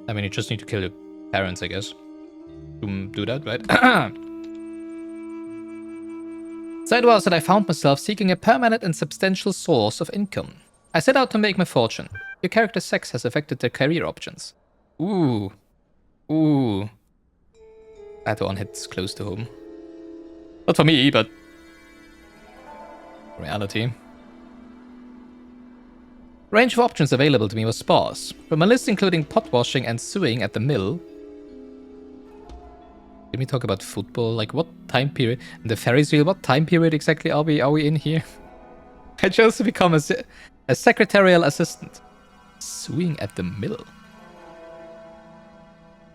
I mean, you just need to kill your parents, I guess. To do that, right? So it was that I found myself seeking a permanent and substantial source of income. I set out to make my fortune. Your character's sex has affected their career options. Ooh. Ooh. That one hits close to home. Not for me, but reality. Range of options available to me was sparse. From a list including pot washing and sewing at the mill. Did we talk about football? Like what time period? The Ferris wheel, what time period exactly are we in here? I chose to become a secretarial assistant. Sewing at the mill.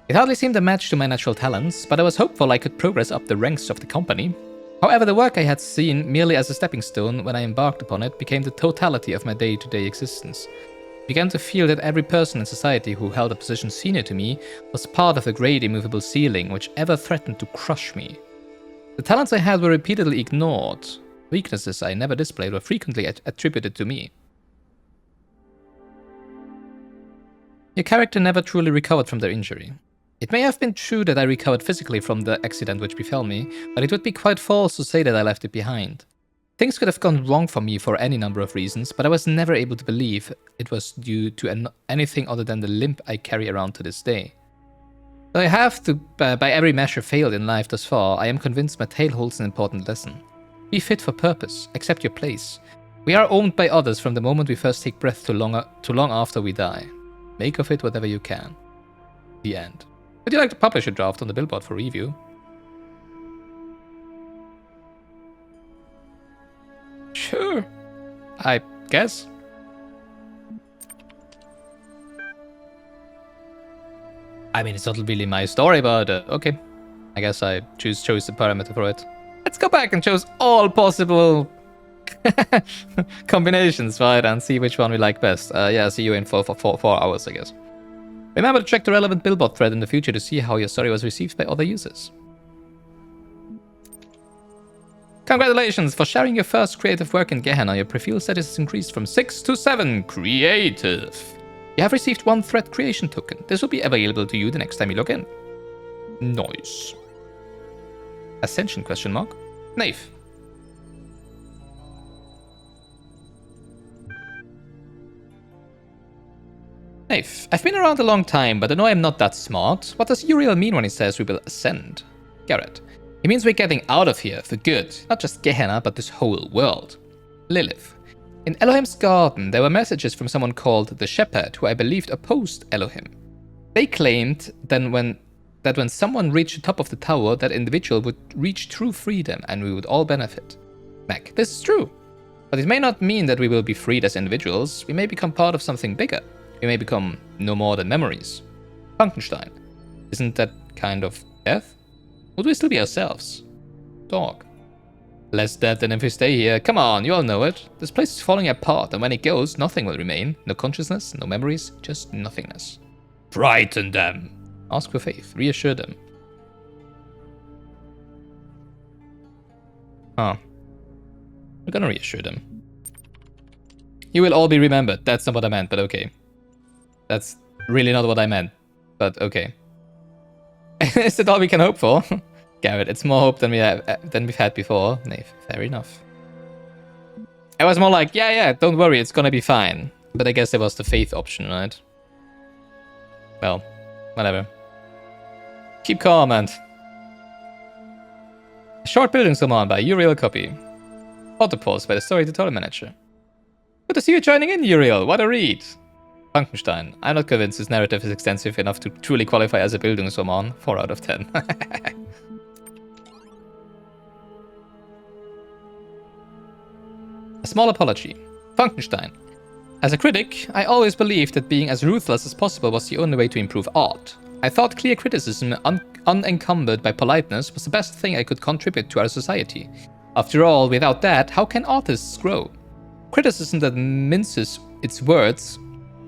It hardly seemed a match to my natural talents, but I was hopeful I could progress up the ranks of the company. However, the work I had seen merely as a stepping stone when I embarked upon it became the totality of my day-to-day existence. I began to feel that every person in society who held a position senior to me was part of the great immovable ceiling which ever threatened to crush me. The talents I had were repeatedly ignored. Weaknesses I never displayed were frequently attributed to me. Your character never truly recovered from their injury. It may have been true that I recovered physically from the accident which befell me, but it would be quite false to say that I left it behind. Things could have gone wrong for me for any number of reasons, but I was never able to believe it was due to anything other than the limp I carry around to this day. Though I have to, by every measure, failed in life thus far, I am convinced my tale holds an important lesson. Be fit for purpose, accept your place. We are owned by others from the moment we first take breath to long after we die. Make of it whatever you can. The end. Would you like to publish a draft on the billboard for review? Sure. I guess. I mean, it's not really my story, but okay. I guess I chose the parameter for it. Let's go back and choose all possible combinations, right? And see which one we like best. Yeah, see you in 4 hours, I guess. Remember to check the relevant Billboard thread in the future to see how your story was received by other users. Congratulations for sharing your first creative work in Gehenna. Your profile status has increased from 6 to 7. Creative. You have received 1 thread creation token. This will be available to you the next time you log in. Nice. Ascension question mark? Knave. Knave. I've been around a long time, but I know I'm not that smart. What does Uriel mean when he says we will ascend? Garrett. He means we're getting out of here for good. Not just Gehenna, but this whole world. Lilith. In Elohim's garden, there were messages from someone called the Shepherd, who I believed opposed Elohim. They claimed that when someone reached the top of the tower, that individual would reach true freedom and we would all benefit. Mac, this is true. But it may not mean that we will be freed as individuals. We may become part of something bigger. We may become no more than memories. Funkenstein. Isn't that kind of death? Would we still be ourselves? Dog. Less dead than if we stay here. Come on, you all know it. This place is falling apart, and when it goes, nothing will remain. No consciousness, no memories, just nothingness. Frighten them. Ask for faith. Reassure them. Huh. We're gonna reassure them. You will all be remembered. That's not what I meant, but okay. That's really not what I meant, but okay. Is that all we can hope for? Garrett, it's more hope than we've had before. Knave, fair enough. I was more like, yeah, don't worry, it's gonna be fine. But I guess there was the faith option, right? Well, whatever. Keep calm, and... A short building summon by Uriel copy. Autopause by the story tutorial manager. Good to see you joining in, Uriel. What a read. Funkenstein. I'm not convinced this narrative is extensive enough to truly qualify as a building summon. 4 out of 10. A small apology. Funkenstein. As a critic, I always believed that being as ruthless as possible was the only way to improve art. I thought clear criticism, unencumbered by politeness, was the best thing I could contribute to our society. After all, without that, how can artists grow? Criticism that minces its words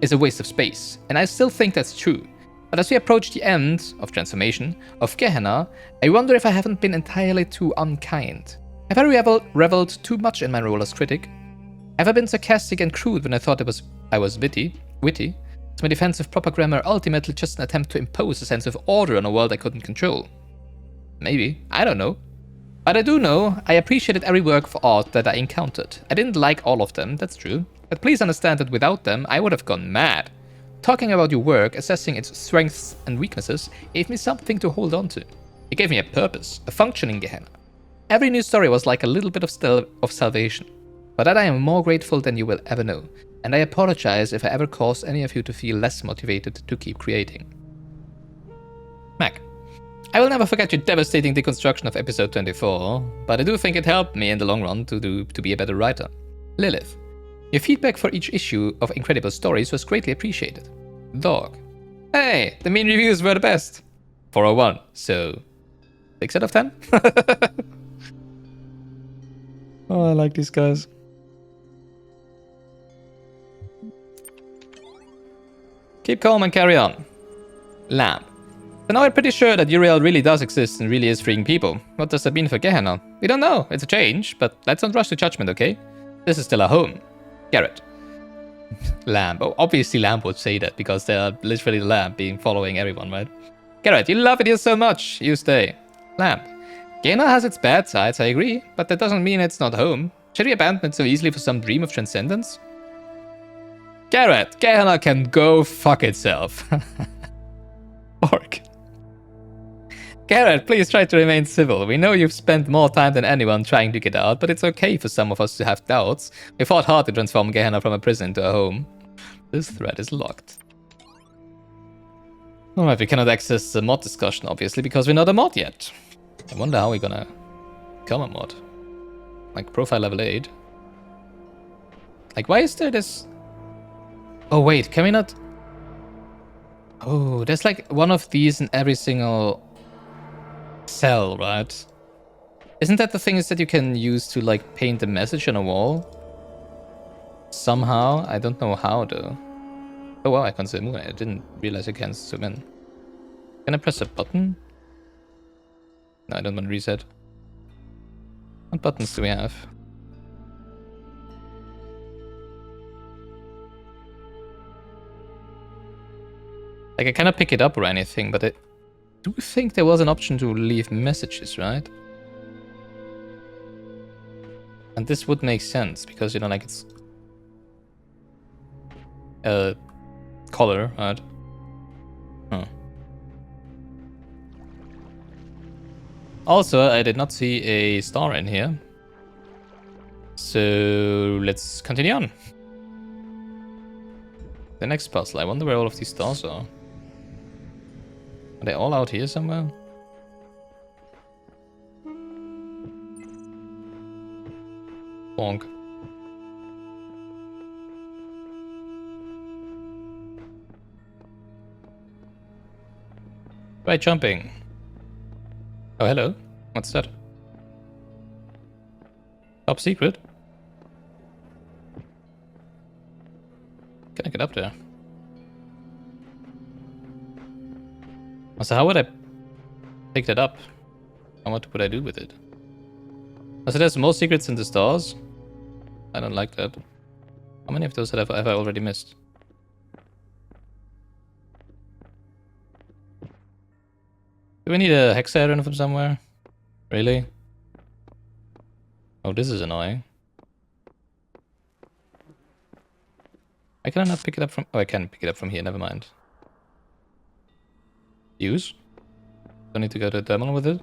is a waste of space, and I still think that's true. But as we approach the end of transformation of Gehenna, I wonder if I haven't been entirely too unkind. Have I reveled too much in my role as critic? Have I been sarcastic and crude when I thought I was witty? Is my defense of proper grammar ultimately just an attempt to impose a sense of order on a world I couldn't control? Maybe. I don't know. But I do know I appreciated every work of art that I encountered. I didn't like all of them, that's true. But please understand that without them, I would have gone mad. Talking about your work, assessing its strengths and weaknesses, gave me something to hold on to. It gave me a purpose, a functioning Gehenna. Every new story was like a little bit of salvation. For that I am more grateful than you will ever know, and I apologize if I ever caused any of you to feel less motivated to keep creating. Mac. I will never forget your devastating deconstruction of episode 24, but I do think it helped me in the long run to be a better writer. Lilith. Your feedback for each issue of Incredible Stories was greatly appreciated. Dog. Hey, the mean reviews were the best. 401, so 6 out of 10? Oh, I like these guys. Keep calm and carry on. Lamb. So now we're pretty sure that Uriel really does exist and really is freeing people. What does that mean for Gehenna? We don't know. It's a change, but let's not rush to judgment, okay? This is still a home. Garrett. Lamb. Oh, obviously Lamb would say that because they are literally the Lamb being following everyone, right? Garrett, you love it here so much. You stay. Lamb. Gehenna has its bad sides, I agree, but that doesn't mean it's not home. Should we abandon it so easily for some dream of transcendence? Garrett, Gehenna can go fuck itself. Orc. Garrett, please try to remain civil. We know you've spent more time than anyone trying to get out, but it's okay for some of us to have doubts. We fought hard to transform Gehenna from a prison to a home. This thread is locked. Alright, we cannot access the mod discussion, obviously, because we're not a mod yet. I wonder how we're gonna become a mod. Like profile level 8. Like, why is there this... Oh, wait, can we not... Oh, there's like one of these in every single cell, right? Isn't that the things that you can use to like paint a message on a wall? Somehow? I don't know how though. Oh wow, I can zoom in. I didn't realize I can zoom in. Can I press a button? No, I don't want to reset. What buttons do we have? Like, I cannot pick it up or anything, but I do think there was an option to leave messages, right? And this would make sense, because, you know, like, it's... color, right? Huh. Also, I did not see a star in here. So, let's continue on. The next puzzle. I wonder where all of these stars are. Are they all out here somewhere? Bonk. Try jumping. Oh, hello. What's that? Top secret? Can I get up there? So how would I pick that up? And what would I do with it? So there's more secrets in the stars? I don't like that. How many of those have I already missed? Do we need a hexagon from somewhere? Really? Oh, this is annoying. I cannot pick it up from... Oh, I can pick it up from here, never mind. Use? Don't need to go to the terminal with it?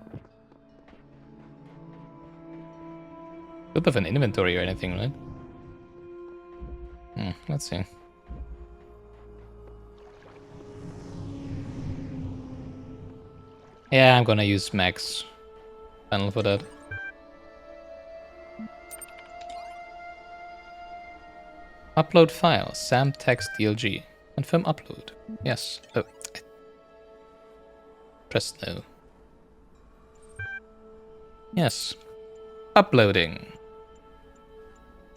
Don't have an inventory or anything, right? Let's see. Yeah, I'm gonna use Max panel for that. Upload file, SAM text DLG. Confirm upload. Yes. Oh. Press no. Yes. Uploading.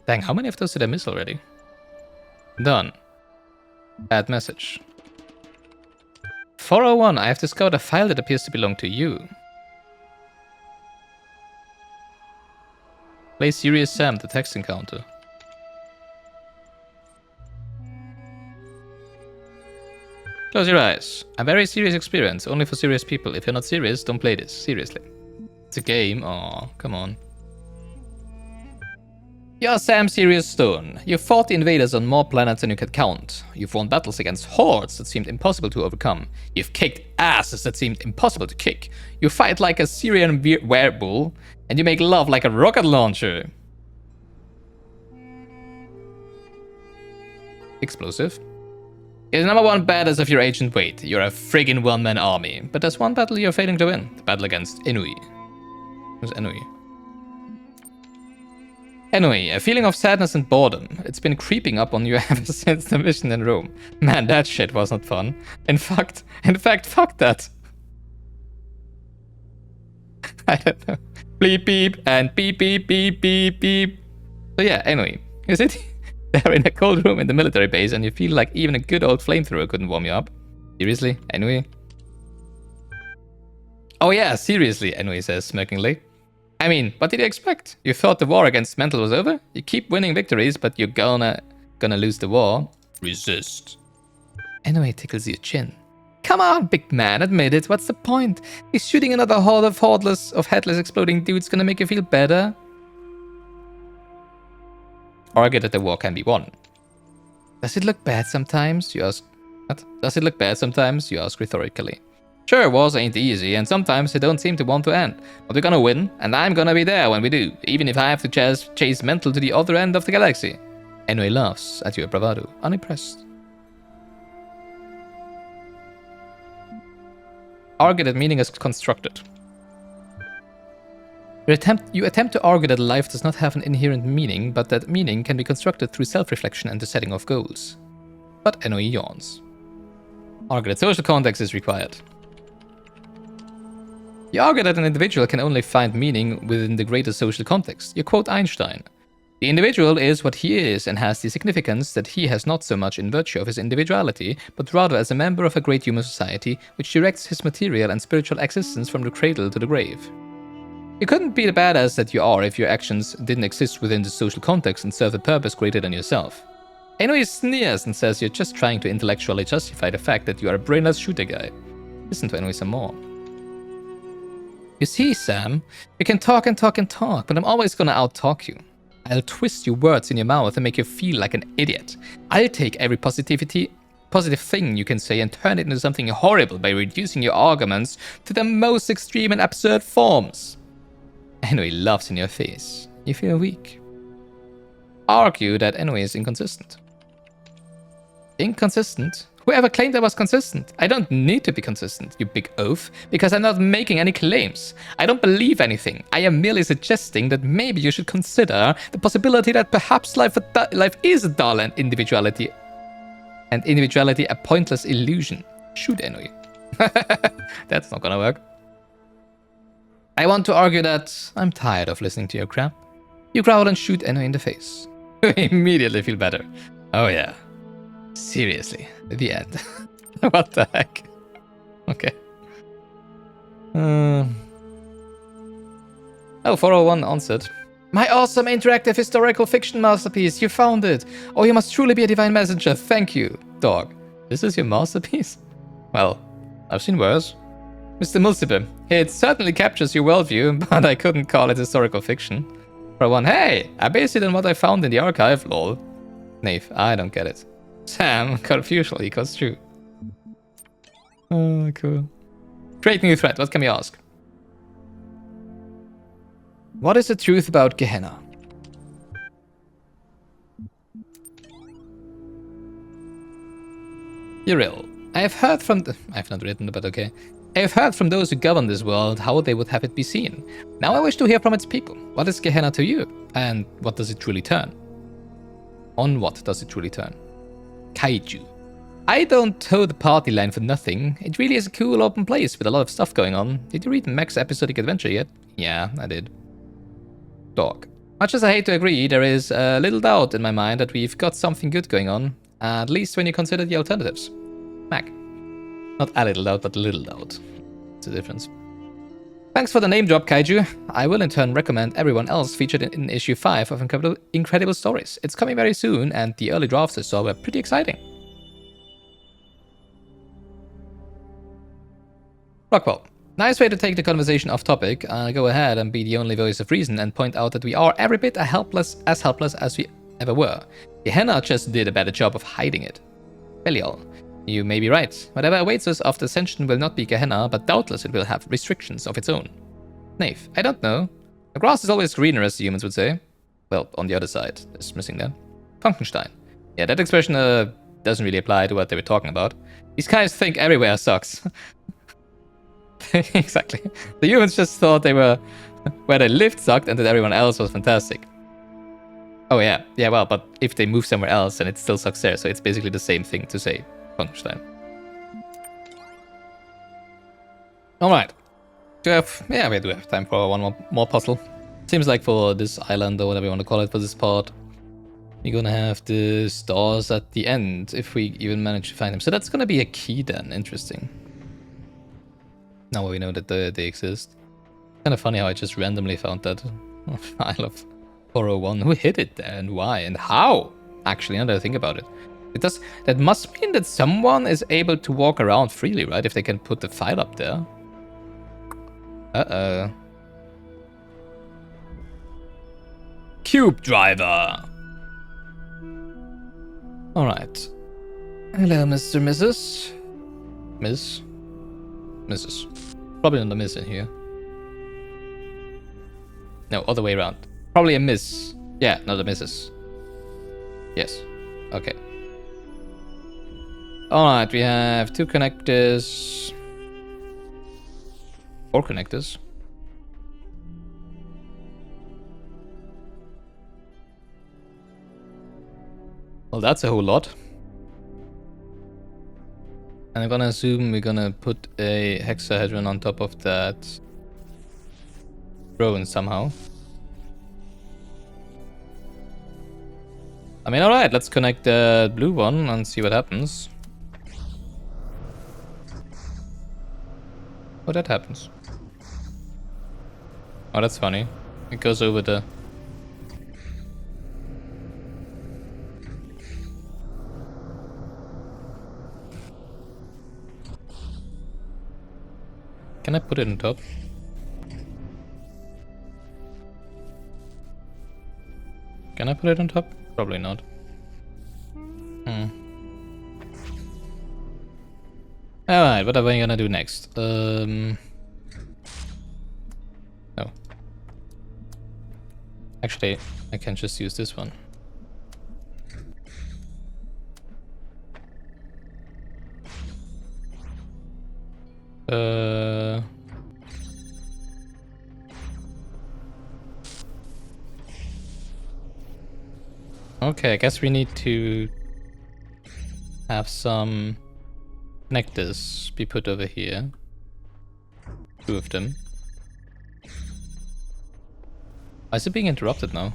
Dang, how many of those did I miss already? Done. Add message. 401, I have discovered a file that appears to belong to you. Play Serious Sam, the text encounter. Close your eyes. A very serious experience, only for serious people. If you're not serious, don't play this. Seriously. It's a game. Aw, come on. You're Sam Sirius Stone. You fought the invaders on more planets than you could count. You've won battles against hordes that seemed impossible to overcome. You've kicked asses that seemed impossible to kick. You fight like a Syrian werebull, and you make love like a rocket launcher. Explosive. You're the #1 badass of your ancient weight. You're a friggin' one-man army. But there's one battle you're failing to win. The battle against Enui. Who's Enui? Anyway, a feeling of sadness and boredom. It's been creeping up on you ever since the mission in Rome. Man, that shit was not fun. In fact, fuck that. I don't know. Bleep beep and beep beep beep beep beep. So yeah, anyway, you sit there in a cold room in the military base and you feel like even a good old flamethrower couldn't warm you up. Seriously? Anyway? Oh yeah, seriously, Enui says smirkingly. I mean, what did you expect? You thought the war against mental was over? You keep winning victories, but you're gonna lose the war. Resist. Enui tickles your chin. Come on, big man, admit it. What's the point? Is shooting another horde of headless exploding dudes gonna make you feel better? Argue that the war can be won. Does it look bad sometimes? You ask. What? Does it look bad sometimes? You ask rhetorically. Sure, wars ain't easy, and sometimes they don't seem to want to end. But we're gonna win, and I'm gonna be there when we do, even if I have to chase mental to the other end of the galaxy. Enui laughs at your bravado, unimpressed. Argue that meaning is constructed. You attempt to argue that life does not have an inherent meaning, but that meaning can be constructed through self-reflection and the setting of goals. But Enoi yawns. Argue that social context is required. You argue that an individual can only find meaning within the greater social context. You quote Einstein. The individual is what he is and has the significance that he has not so much in virtue of his individuality, but rather as a member of a great human society which directs his material and spiritual existence from the cradle to the grave. You couldn't be the badass that you are if your actions didn't exist within the social context and serve a purpose greater than yourself. Enoi sneers and says you're just trying to intellectually justify the fact that you are a brainless shooter guy. Listen to Enoi some more. You see, Sam, you can talk and talk and talk, but I'm always gonna out-talk you. I'll twist your words in your mouth and make you feel like an idiot. I'll take every positive thing you can say and turn it into something horrible by reducing your arguments to the most extreme and absurd forms. Enoi laughs in your face. You feel weak. Argue that Enoi is inconsistent. Inconsistent? Whoever claimed I was consistent? I don't need to be consistent, you big oaf, because I'm not making any claims. I don't believe anything. I am merely suggesting that maybe you should consider the possibility that perhaps life is a dull and individuality a pointless illusion. Shoot, Enoi. That's not gonna work. I want to argue that I'm tired of listening to your crap. You growl and shoot Enoi in the face. You immediately feel better. Oh yeah. Seriously. The end. What the heck? Okay. Oh, 401 answered. My awesome interactive historical fiction masterpiece. You found it. Oh, you must truly be a divine messenger. Thank you, dog. This is your masterpiece? Well, I've seen worse. Mr. Mulciber, it certainly captures your worldview, but I couldn't call it historical fiction. For one, hey, I based it on what I found in the archive, lol. Knave, I don't get it. Sam, confusion equals true. Oh, cool. Great new threat, what can we ask? What is the truth about Gehenna? Uriel, I've not written, but okay. I have heard from those who govern this world how they would have it be seen. Now I wish to hear from its people. What is Gehenna to you? And what does it truly turn? On what does it truly turn? Kaiju. I don't toe the party line for nothing. It really is a cool open place with a lot of stuff going on. Did you read Mac's episodic adventure yet? Yeah, I did. Dog. Much as I hate to agree, there is a little doubt in my mind that we've got something good going on. At least when you consider the alternatives. Mac. Not a little doubt, but a little doubt. It's a difference. Thanks for the name drop, Kaiju. I will in turn recommend everyone else featured in issue 5 of Incredible Stories. It's coming very soon, and the early drafts I saw were pretty exciting. Rockwell. Nice way to take the conversation off topic. Go ahead and be the only voice of reason and point out that we are every bit as helpless as we ever were. Gehenna just did a better job of hiding it. Belial. You may be right. Whatever awaits us after Ascension will not be Gehenna, but doubtless it will have restrictions of its own. Knave, I don't know. The grass is always greener, as the humans would say. Well, on the other side. It's missing there. Funkenstein. Yeah, that expression doesn't really apply to what they were talking about. These guys think everywhere sucks. Exactly. The humans just thought they were... where they lived sucked and that everyone else was fantastic. Oh yeah. Yeah, well, but if they move somewhere else, then it still sucks there, so it's basically the same thing to say. Funkenstein. Alright. We do have time for one more puzzle. Seems like for this island, or whatever you want to call it, for this part, we're gonna have the stars at the end, if we even manage to find them. So that's gonna be a key then. Interesting. Now we know that they exist. Kind of funny how I just randomly found that file of 401. Who hid it there, and why, and how? Actually, now that I think about it. That must mean that someone is able to walk around freely, right? If they can put the file up there. Uh-oh. Cube driver. Alright. Hello, Mr. Mrs. Miss? Mrs. Probably not a miss in here. No, other way around. Probably a miss. Yeah, not a missus. Yes. Okay. Alright, we have 2 connectors. 4 connectors. Well, that's a whole lot. And I'm gonna assume we're gonna put a hexahedron on top of that drone somehow. I mean, alright, let's connect the blue one and see what happens. Oh, that happens. Oh, that's funny. It goes over the... Can I put it on top? Can I put it on top? Probably not. Alright, what are we gonna do next? No. Actually, I can just use this one. Okay, I guess we need to have some connectors be put over here. 2 of them. Why is it being interrupted now?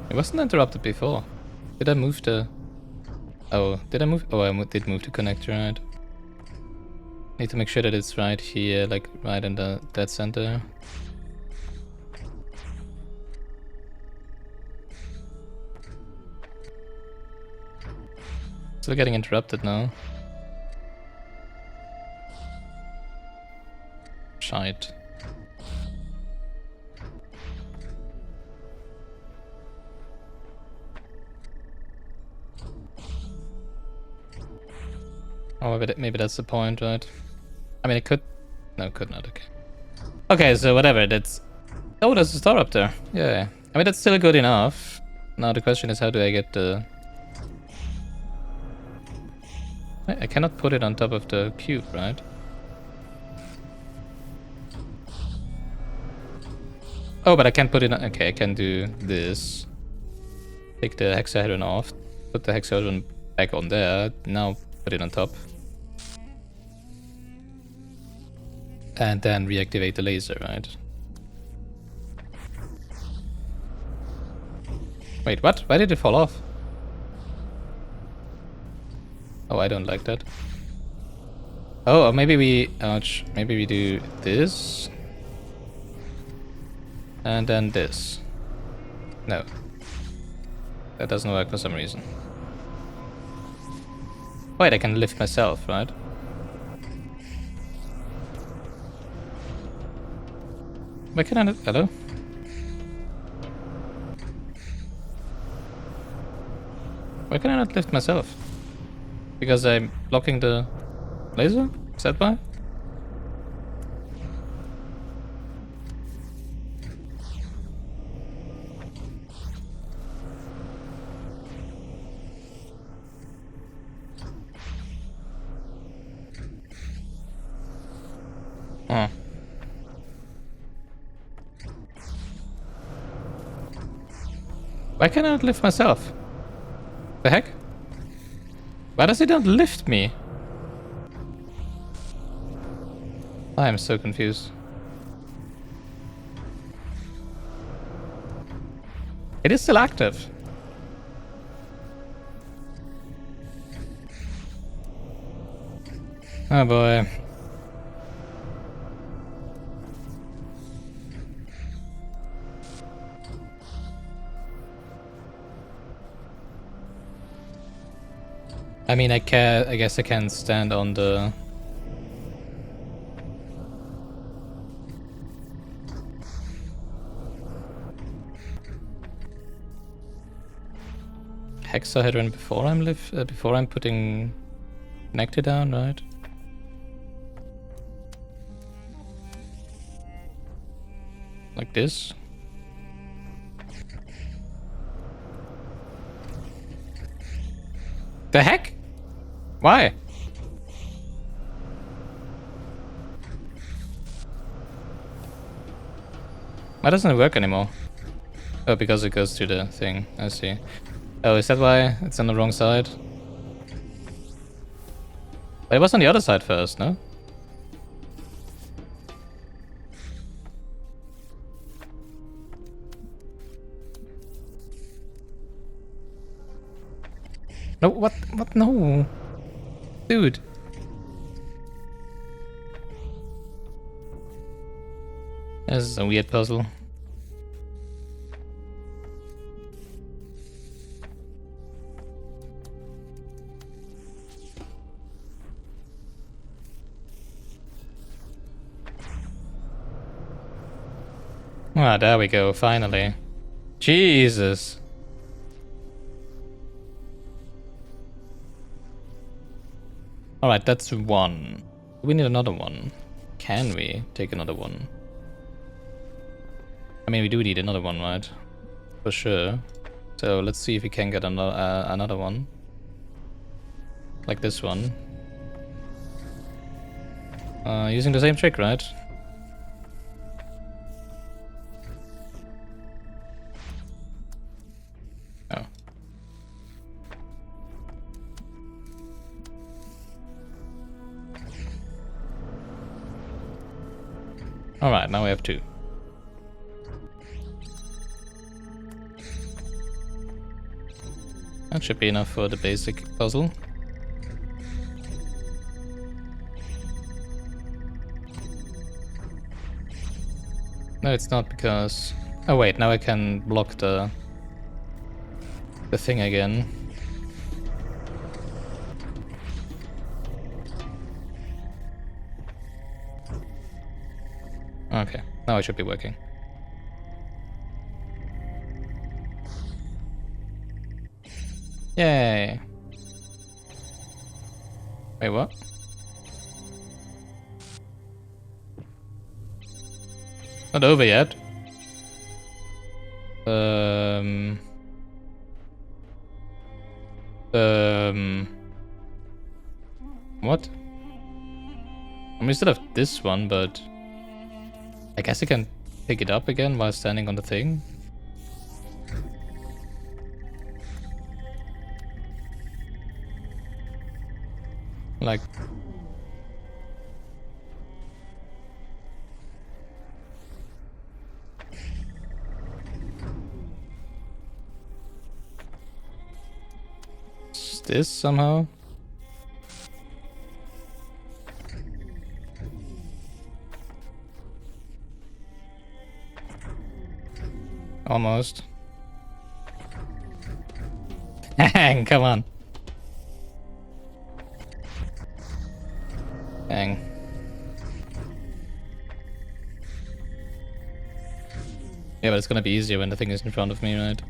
It wasn't interrupted before. Did I move the... Oh, did I move? Oh, I did move the connector, right? Need to make sure that it's right here, like right in the dead center. Still getting interrupted now. Shite. Oh, maybe that's the point, right? I mean, it could... No, it could not, okay. Okay, so whatever, that's... Oh, there's a star up there. Yeah. I mean, that's still good enough. Now the question is, how do I get the... I cannot put it on top of the cube, right? Oh, but I can put it on... Okay, I can do this. Take the hexahedron off. Put the hexahedron back on there. Now put it on top. And then reactivate the laser, right? Wait, what? Why did it fall off? Oh, I don't like that. Oh, or maybe we... Ouch. Maybe we do this. And then this. No. That doesn't work for some reason. Wait, I can lift myself, right? Why can I not... Hello? Why can I not lift myself? Because I'm blocking the laser? Is that why? Oh. Why can I not lift myself? The heck? Why does it not lift me? I am so confused. It is still active. Oh boy. I mean, I guess I can stand on the... hexahedron before I'm putting connector down, right? Like this. The heck? Why? Why doesn't it work anymore? Oh, because it goes to the thing. I see. Oh, is that why it's on the wrong side? But it was on the other side first, no? No, what? What? No. Dude. This is a weird puzzle. Ah, there we go, finally. Jesus. Alright, that's one. We need another one. Can we take another one? I mean, we do need another one, right? For sure. So let's see if we can get another one. Like this one. Using the same trick, right? Oh. Alright, now we have two. That should be enough for the basic puzzle. No, it's not because... Oh wait, now I can block the thing again. Okay, now it should be working. Yay! Wait, what? Not over yet. What? I mean, we still have this one, but I guess I can pick it up again while standing on the thing. Like... Is this somehow? Almost. Hang, come on. Hang. Yeah, but it's gonna be easier when the thing is in front of me, right?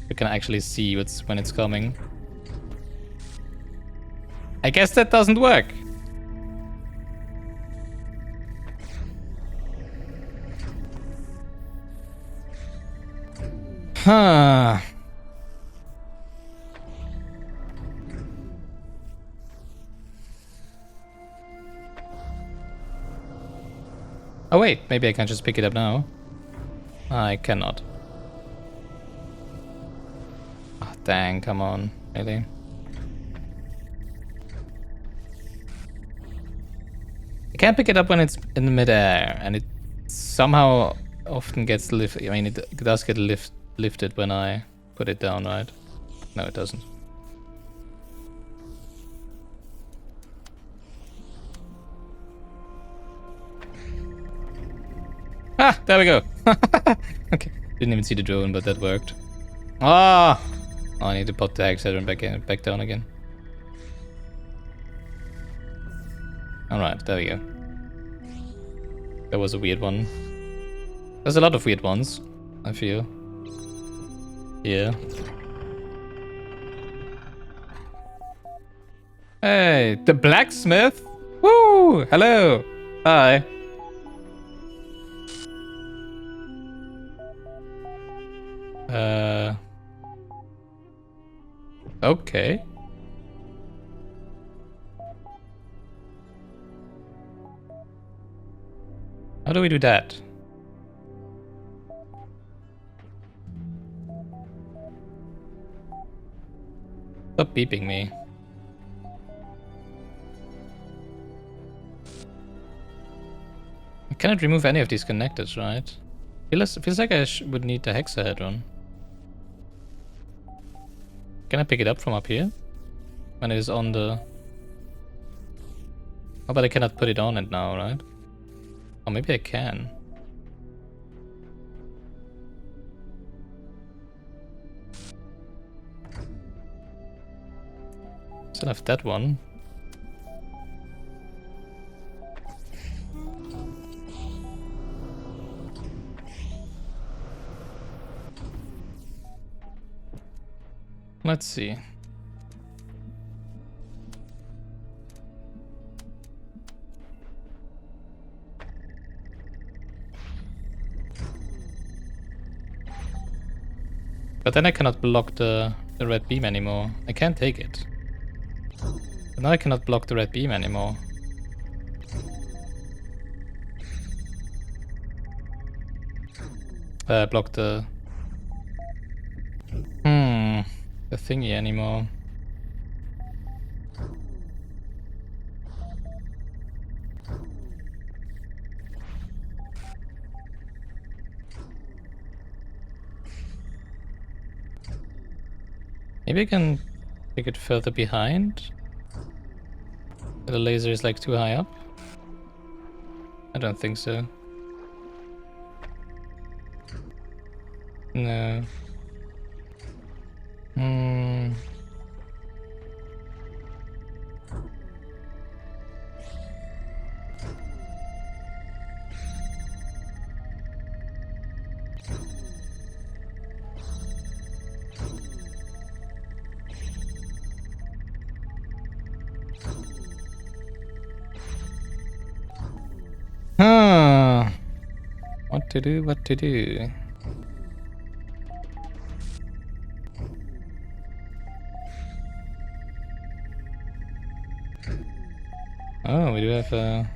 We can actually see when it's coming. I guess that doesn't work. Huh. Oh wait, maybe I can just pick it up now. I cannot. Oh, dang, come on, really? I can't pick it up when it's in the midair, and it somehow often gets lifted. I mean, it does get lifted when I put it down, right? No, it doesn't. Ah, there we go. Okay, didn't even see the drone, but that worked. Ah, oh, I need to put the hexagon back down again. All right, there we go. That was a weird one. There's a lot of weird ones, I feel. Yeah. Hey, the blacksmith. Woo! Hello. Hi. Okay. How do we do that? Stop beeping me. I cannot remove any of these connectors, right? Feels like I would need the hexahedron. Can I pick it up from up here? When it is on the... Oh, but I cannot put it on it now, right? Oh, maybe I can. Still have that one. Let's see. But then I cannot block the red beam anymore. I can't take it. But now I cannot block the red beam anymore. Block the thingy anymore. Maybe I can take it further behind. The laser is like too high up. I don't think so. No. Huh. What to do, what to do. Oh, we do have a...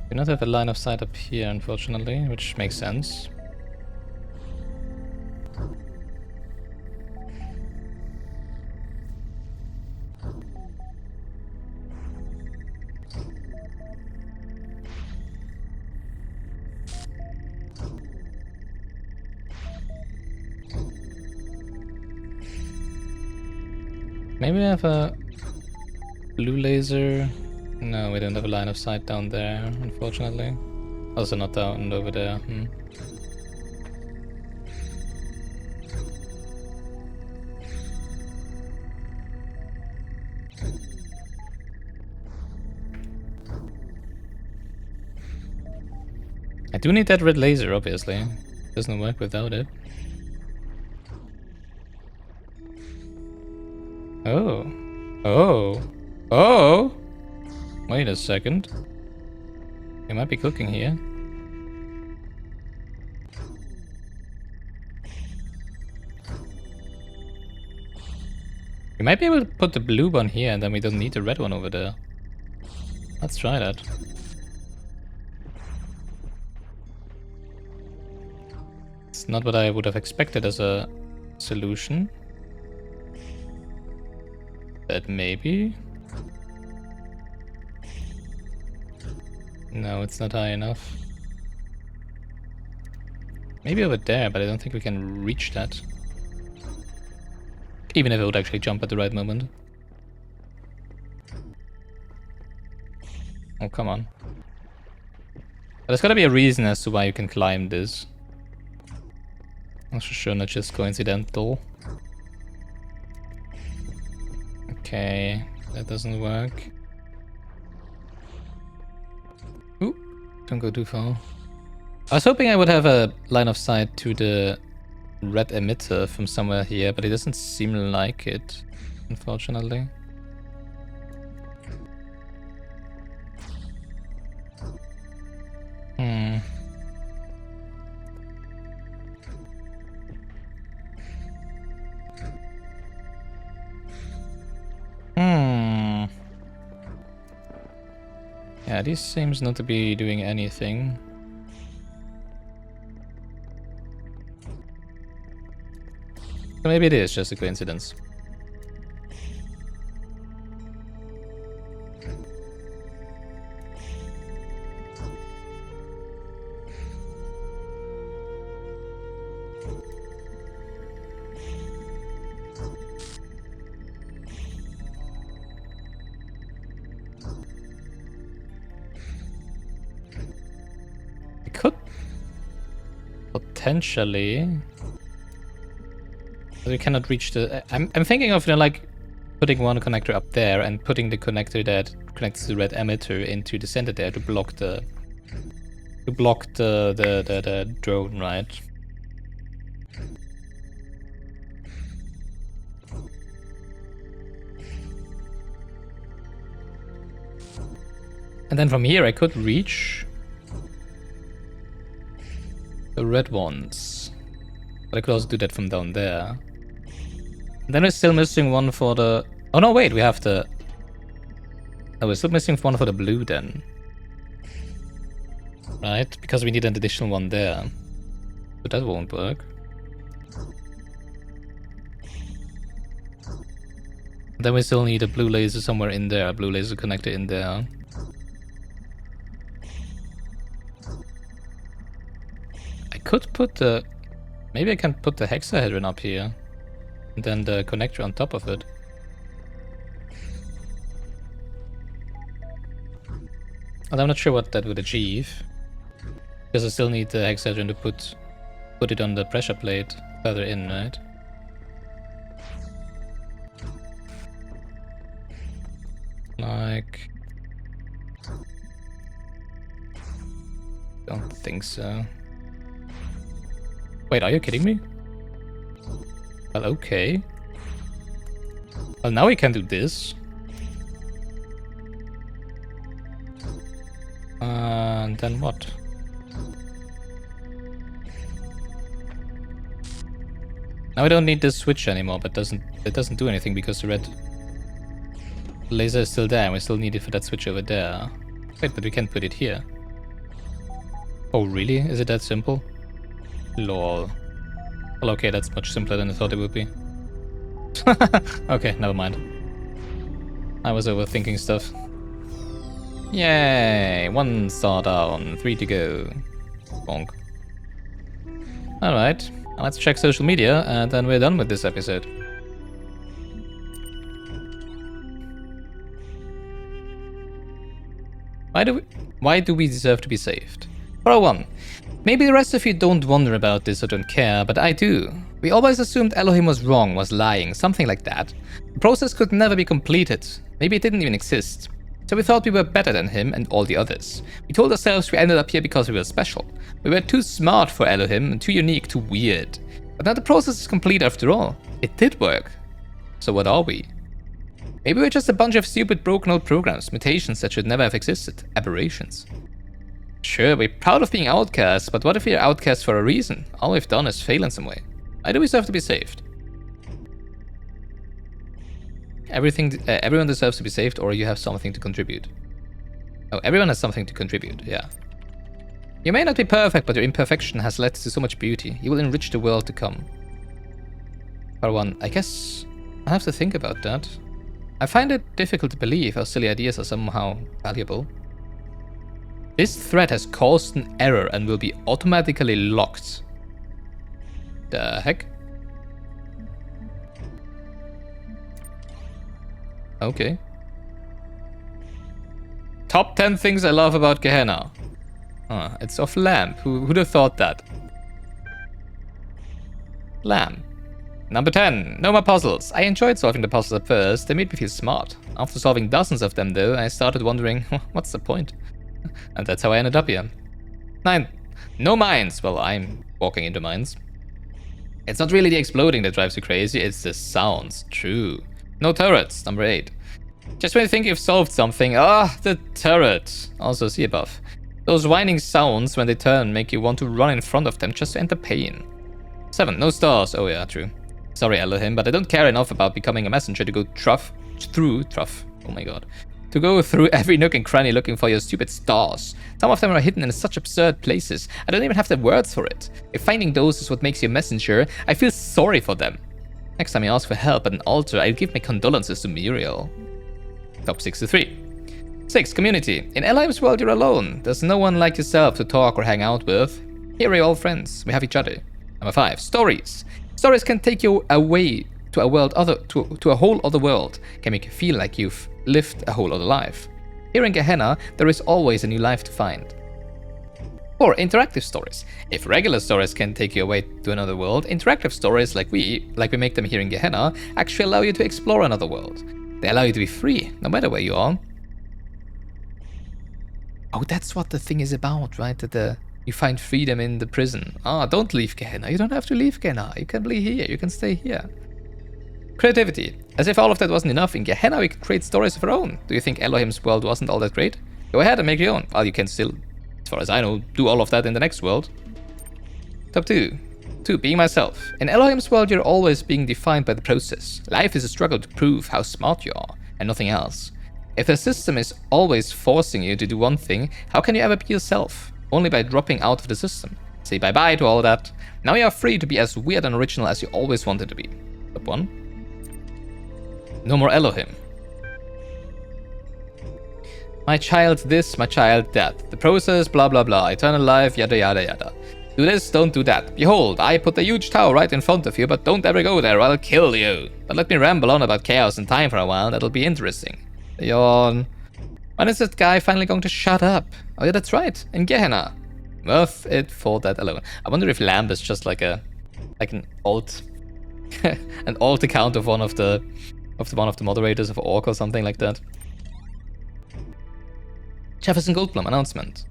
We do not have a line of sight up here, unfortunately, which makes sense. Maybe I have a blue laser. No, we don't have a line of sight down there, unfortunately. Also not down over there. I do need that red laser, obviously. Doesn't work without it. Oh. Oh. Oh! Wait a second. We might be cooking here. We might be able to put the blue one here and then we don't need the red one over there. Let's try that. It's not what I would have expected as a solution. But maybe? No, it's not high enough. Maybe over there, but I don't think we can reach that. Even if it would actually jump at the right moment. Oh, come on. But there's gotta be a reason as to why you can climb this. That's for sure not just coincidental. Okay, that doesn't work. Ooh, don't go too far. I was hoping I would have a line of sight to the red emitter from somewhere here, but it doesn't seem like it, unfortunately. Yeah, Yeah, this seems not to be doing anything. Maybe it is just a coincidence. I could potentially. We cannot reach the. I'm thinking of, you know, like putting one connector up there and putting the connector that connects the red emitter into the center there to block the drone, right? And then from here I could reach the red ones, but I could also do that from down there. Then we're still missing one for the... Oh no, wait, we have the... Oh, we're still missing one for the blue then. Right? Because we need an additional one there. But that won't work. Then we still need a blue laser somewhere in there, a blue laser connector in there. I could put the... Maybe I can put the hexahedron up here. And then the connector on top of it. And I'm not sure what that would achieve. Because I still need the hexahedron to put it on the pressure plate further in, right? Like... Don't think so. Wait, are you kidding me? Well, okay. Well, now we can do this. And then what? Now we don't need this switch anymore, but it doesn't do anything because the red laser is still there and we still need it for that switch over there. Wait, but we can put it here. Oh, really? Is it that simple? Lol. Well, okay, that's much simpler than I thought it would be. Okay, never mind. I was overthinking stuff. Yay! 1 star down, 3 to go. Bonk. Alright, let's check social media and then we're done with this episode. Why do we deserve to be saved? For 1. Maybe the rest of you don't wonder about this or don't care, but I do. We always assumed Elohim was wrong, was lying, something like that. The process could never be completed. Maybe it didn't even exist. So we thought we were better than him and all the others. We told ourselves we ended up here because we were special. We were too smart for Elohim and too unique, too weird. But now the process is complete after all. It did work. So what are we? Maybe we're just a bunch of stupid broken old programs, mutations that should never have existed, aberrations. Sure, we're proud of being outcasts, but what if we're outcasts for a reason? All we've done is fail in some way. Why do we deserve to be saved? Everyone deserves to be saved, or you have something to contribute. Oh, everyone has something to contribute, yeah. You may not be perfect, but your imperfection has led to so much beauty. You will enrich the world to come. For 1, I guess I have to think about that. I find it difficult to believe how silly ideas are somehow valuable. This thread has caused an error and will be automatically locked. The heck? Okay. Top 10 things I love about Gehenna. It's of lamp. Who'd have thought that? Lamp. Number 10. No more puzzles. I enjoyed solving the puzzles at first. They made me feel smart. After solving dozens of them though, I started wondering, what's the point? And that's how I ended up here. 9. No mines. Well, I'm walking into mines. It's not really the exploding that drives you crazy, it's the sounds. True. No turrets. Number 8. Just when you think you've solved something, the turret. Also, see above. Those whining sounds when they turn make you want to run in front of them just to enter pain. 7. No stars. Oh yeah, true. Sorry, Elohim, but I don't care enough about becoming a messenger to go through. Oh my god. to go through every nook and cranny looking for your stupid stars. Some of them are hidden in such absurd places. I don't even have the words for it. If finding those is what makes you a messenger, I feel sorry for them. Next time you ask for help at an altar, I'll give my condolences to Uriel. Top 63. 6. Community. In ELOHIM's world, you're alone. There's no one like yourself to talk or hang out with. Here we're all friends. We have each other. Number 5. Stories. Stories can take you away to a world to a whole other world. Can make you feel like you've lived a whole other life. Here in Gehenna, there is always a new life to find. 4. Interactive stories. If regular stories can take you away to another world, interactive stories like we make them here in Gehenna actually allow you to explore another world. They allow you to be free, no matter where you are. Oh, that's what the thing is about, right? That you find freedom in the prison. Don't leave Gehenna. You don't have to leave Gehenna. You can be here. You can stay here. Creativity. As if all of that wasn't enough, in Gehenna we could create stories of our own. Do you think Elohim's world wasn't all that great? Go ahead and make your own. Well, you can still, as far as I know, do all of that in the next world. Top 2. 2. Being myself. In Elohim's world, you're always being defined by the process. Life is a struggle to prove how smart you are, and nothing else. If the system is always forcing you to do one thing, how can you ever be yourself? Only by dropping out of the system. Say bye-bye to all that. Now you are free to be as weird and original as you always wanted to be. Top 1. No more Elohim. My child this, my child that. The process, blah blah blah. Eternal life, yada yada yada. Do this, don't do that. Behold, I put a huge tower right in front of you, but don't ever go there, or I'll kill you. But let me ramble on about chaos and time for a while, that'll be interesting. Yawn. When is that guy finally going to shut up? Oh yeah, that's right, in Gehenna. Worth it for that alone. I wonder if Lamb is just like an alt an alt account of one of the moderators of Orc or something like that. Jefferson Goldboom announcement.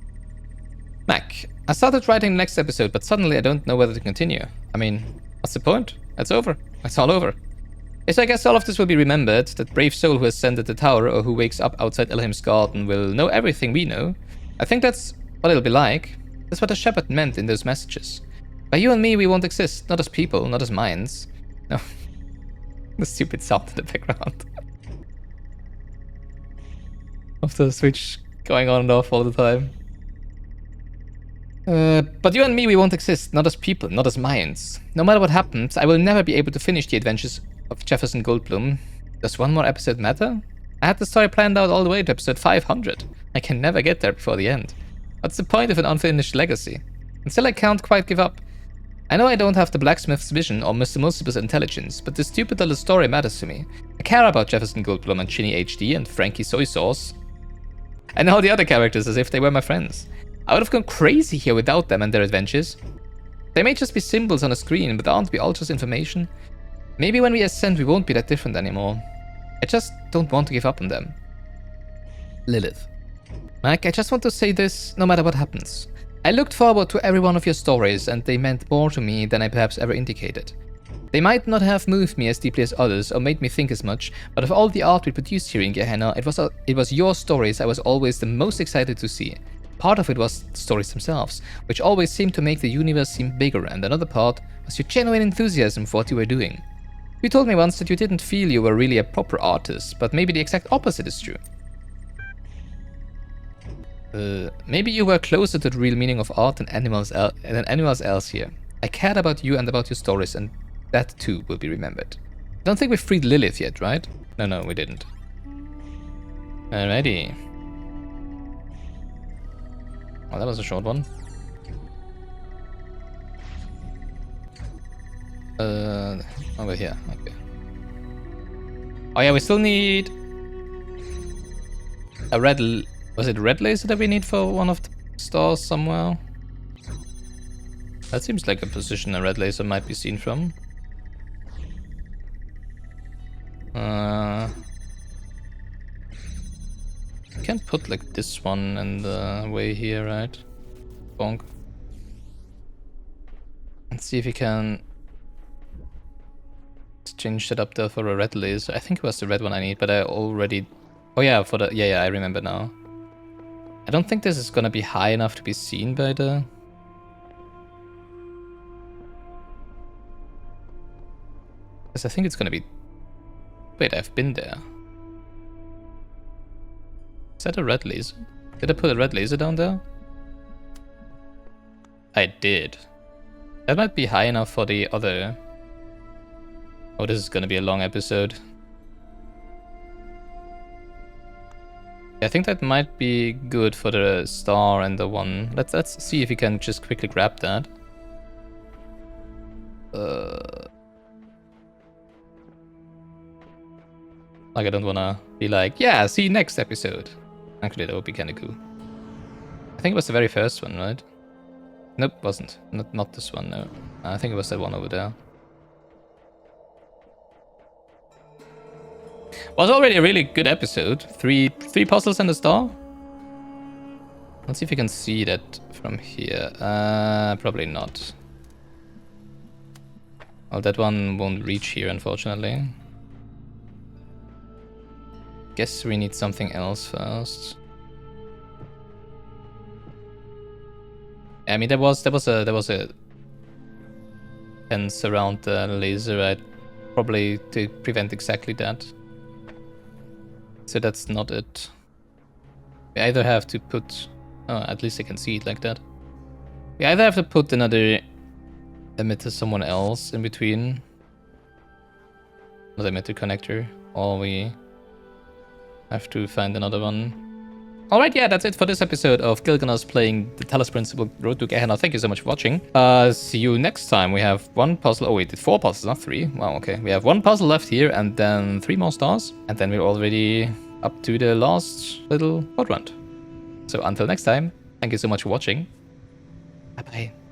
Mac, I started writing the next episode, but suddenly I don't know whether to continue. I mean, what's the point? It's over. It's all over. Yes, I guess all of this will be remembered. That brave soul who ascended the tower or who wakes up outside Elohim's garden will know everything we know. I think that's what it'll be like. That's what the shepherd meant in those messages. By you and me, we won't exist. Not as people, not as minds. No. The stupid sound in the background. Of the switch going on and off all the time. But you and me, we won't exist. Not as people, not as minds. No matter what happens, I will never be able to finish the adventures of Jefferson Goldboom. Does one more episode matter? I had the story planned out all the way to episode 500. I can never get there before the end. What's the point of an unfinished legacy? And still I can't quite give up. I know I don't have the blacksmith's vision or Mr. Multiple's intelligence, but the stupid little story matters to me. I care about Jefferson Goldboom and Chinny HD and Frankie Soy Sauce. And all the other characters as if they were my friends. I would have gone crazy here without them and their adventures. They may just be symbols on a screen, but aren't we all just information? Maybe when we ascend we won't be that different anymore. I just don't want to give up on them. Lilith. Mac, I just want to say this no matter what happens. I looked forward to every one of your stories and they meant more to me than I perhaps ever indicated. They might not have moved me as deeply as others or made me think as much, but of all the art we produced here in Gehenna, it was your stories I was always the most excited to see. Part of it was the stories themselves, which always seemed to make the universe seem bigger, and another part was your genuine enthusiasm for what you were doing. You told me once that you didn't feel you were really a proper artist, but maybe the exact opposite is true. Maybe you were closer to the real meaning of art than anyone else here. I cared about you and about your stories, and that too will be remembered. I don't think we freed Lilith yet, right? No, we didn't. Alrighty. Oh, that was a short one. Over here. Okay. Oh yeah, we still need a red. Was it red laser that we need for one of the stars somewhere? That seems like a position a red laser might be seen from. Can't put like this one in the way here, right? Bonk. Let's see if we can change that up there for a red laser. I think it was the red one I need, but I already... Oh yeah, for the... Yeah, I remember now. I don't think this is gonna be high enough to be seen by the... Because I think it's gonna be... Wait, I've been there. that a red laser? Did I put a red laser down there? I did. That might be high enough for the other... Oh, this is gonna be a long episode. I think that might be good for the star and the one. Let's see if we can just quickly grab that. Like, I don't wanna be like, yeah, see you next episode. Actually, that would be kinda cool. I think it was the very first one, right? Nope, wasn't. Not this one, no. I think it was that one over there. Was already a really good episode. Three puzzles and a star. Let's see if you can see that from here. Probably not. Well, that one won't reach here, unfortunately. Guess we need something else first. I mean, there was a fence around the laser, right? Probably to prevent exactly that. So that's not it. We either have to put... Oh, at least I can see it like that. We either have to put another emitter someone else in between. Another emitter connector. Or we have to find another one. Alright, yeah, that's it for this episode of Gilganos playing the Talos Principle Road to Gehenna. Thank you so much for watching. See you next time. We have one puzzle. Oh, wait, it's 4 puzzles, not 3. Wow, okay. We have 1 puzzle left here and then 3 more stars. And then we're already up to the last little quadrant. So until next time, thank you so much for watching. Bye-bye.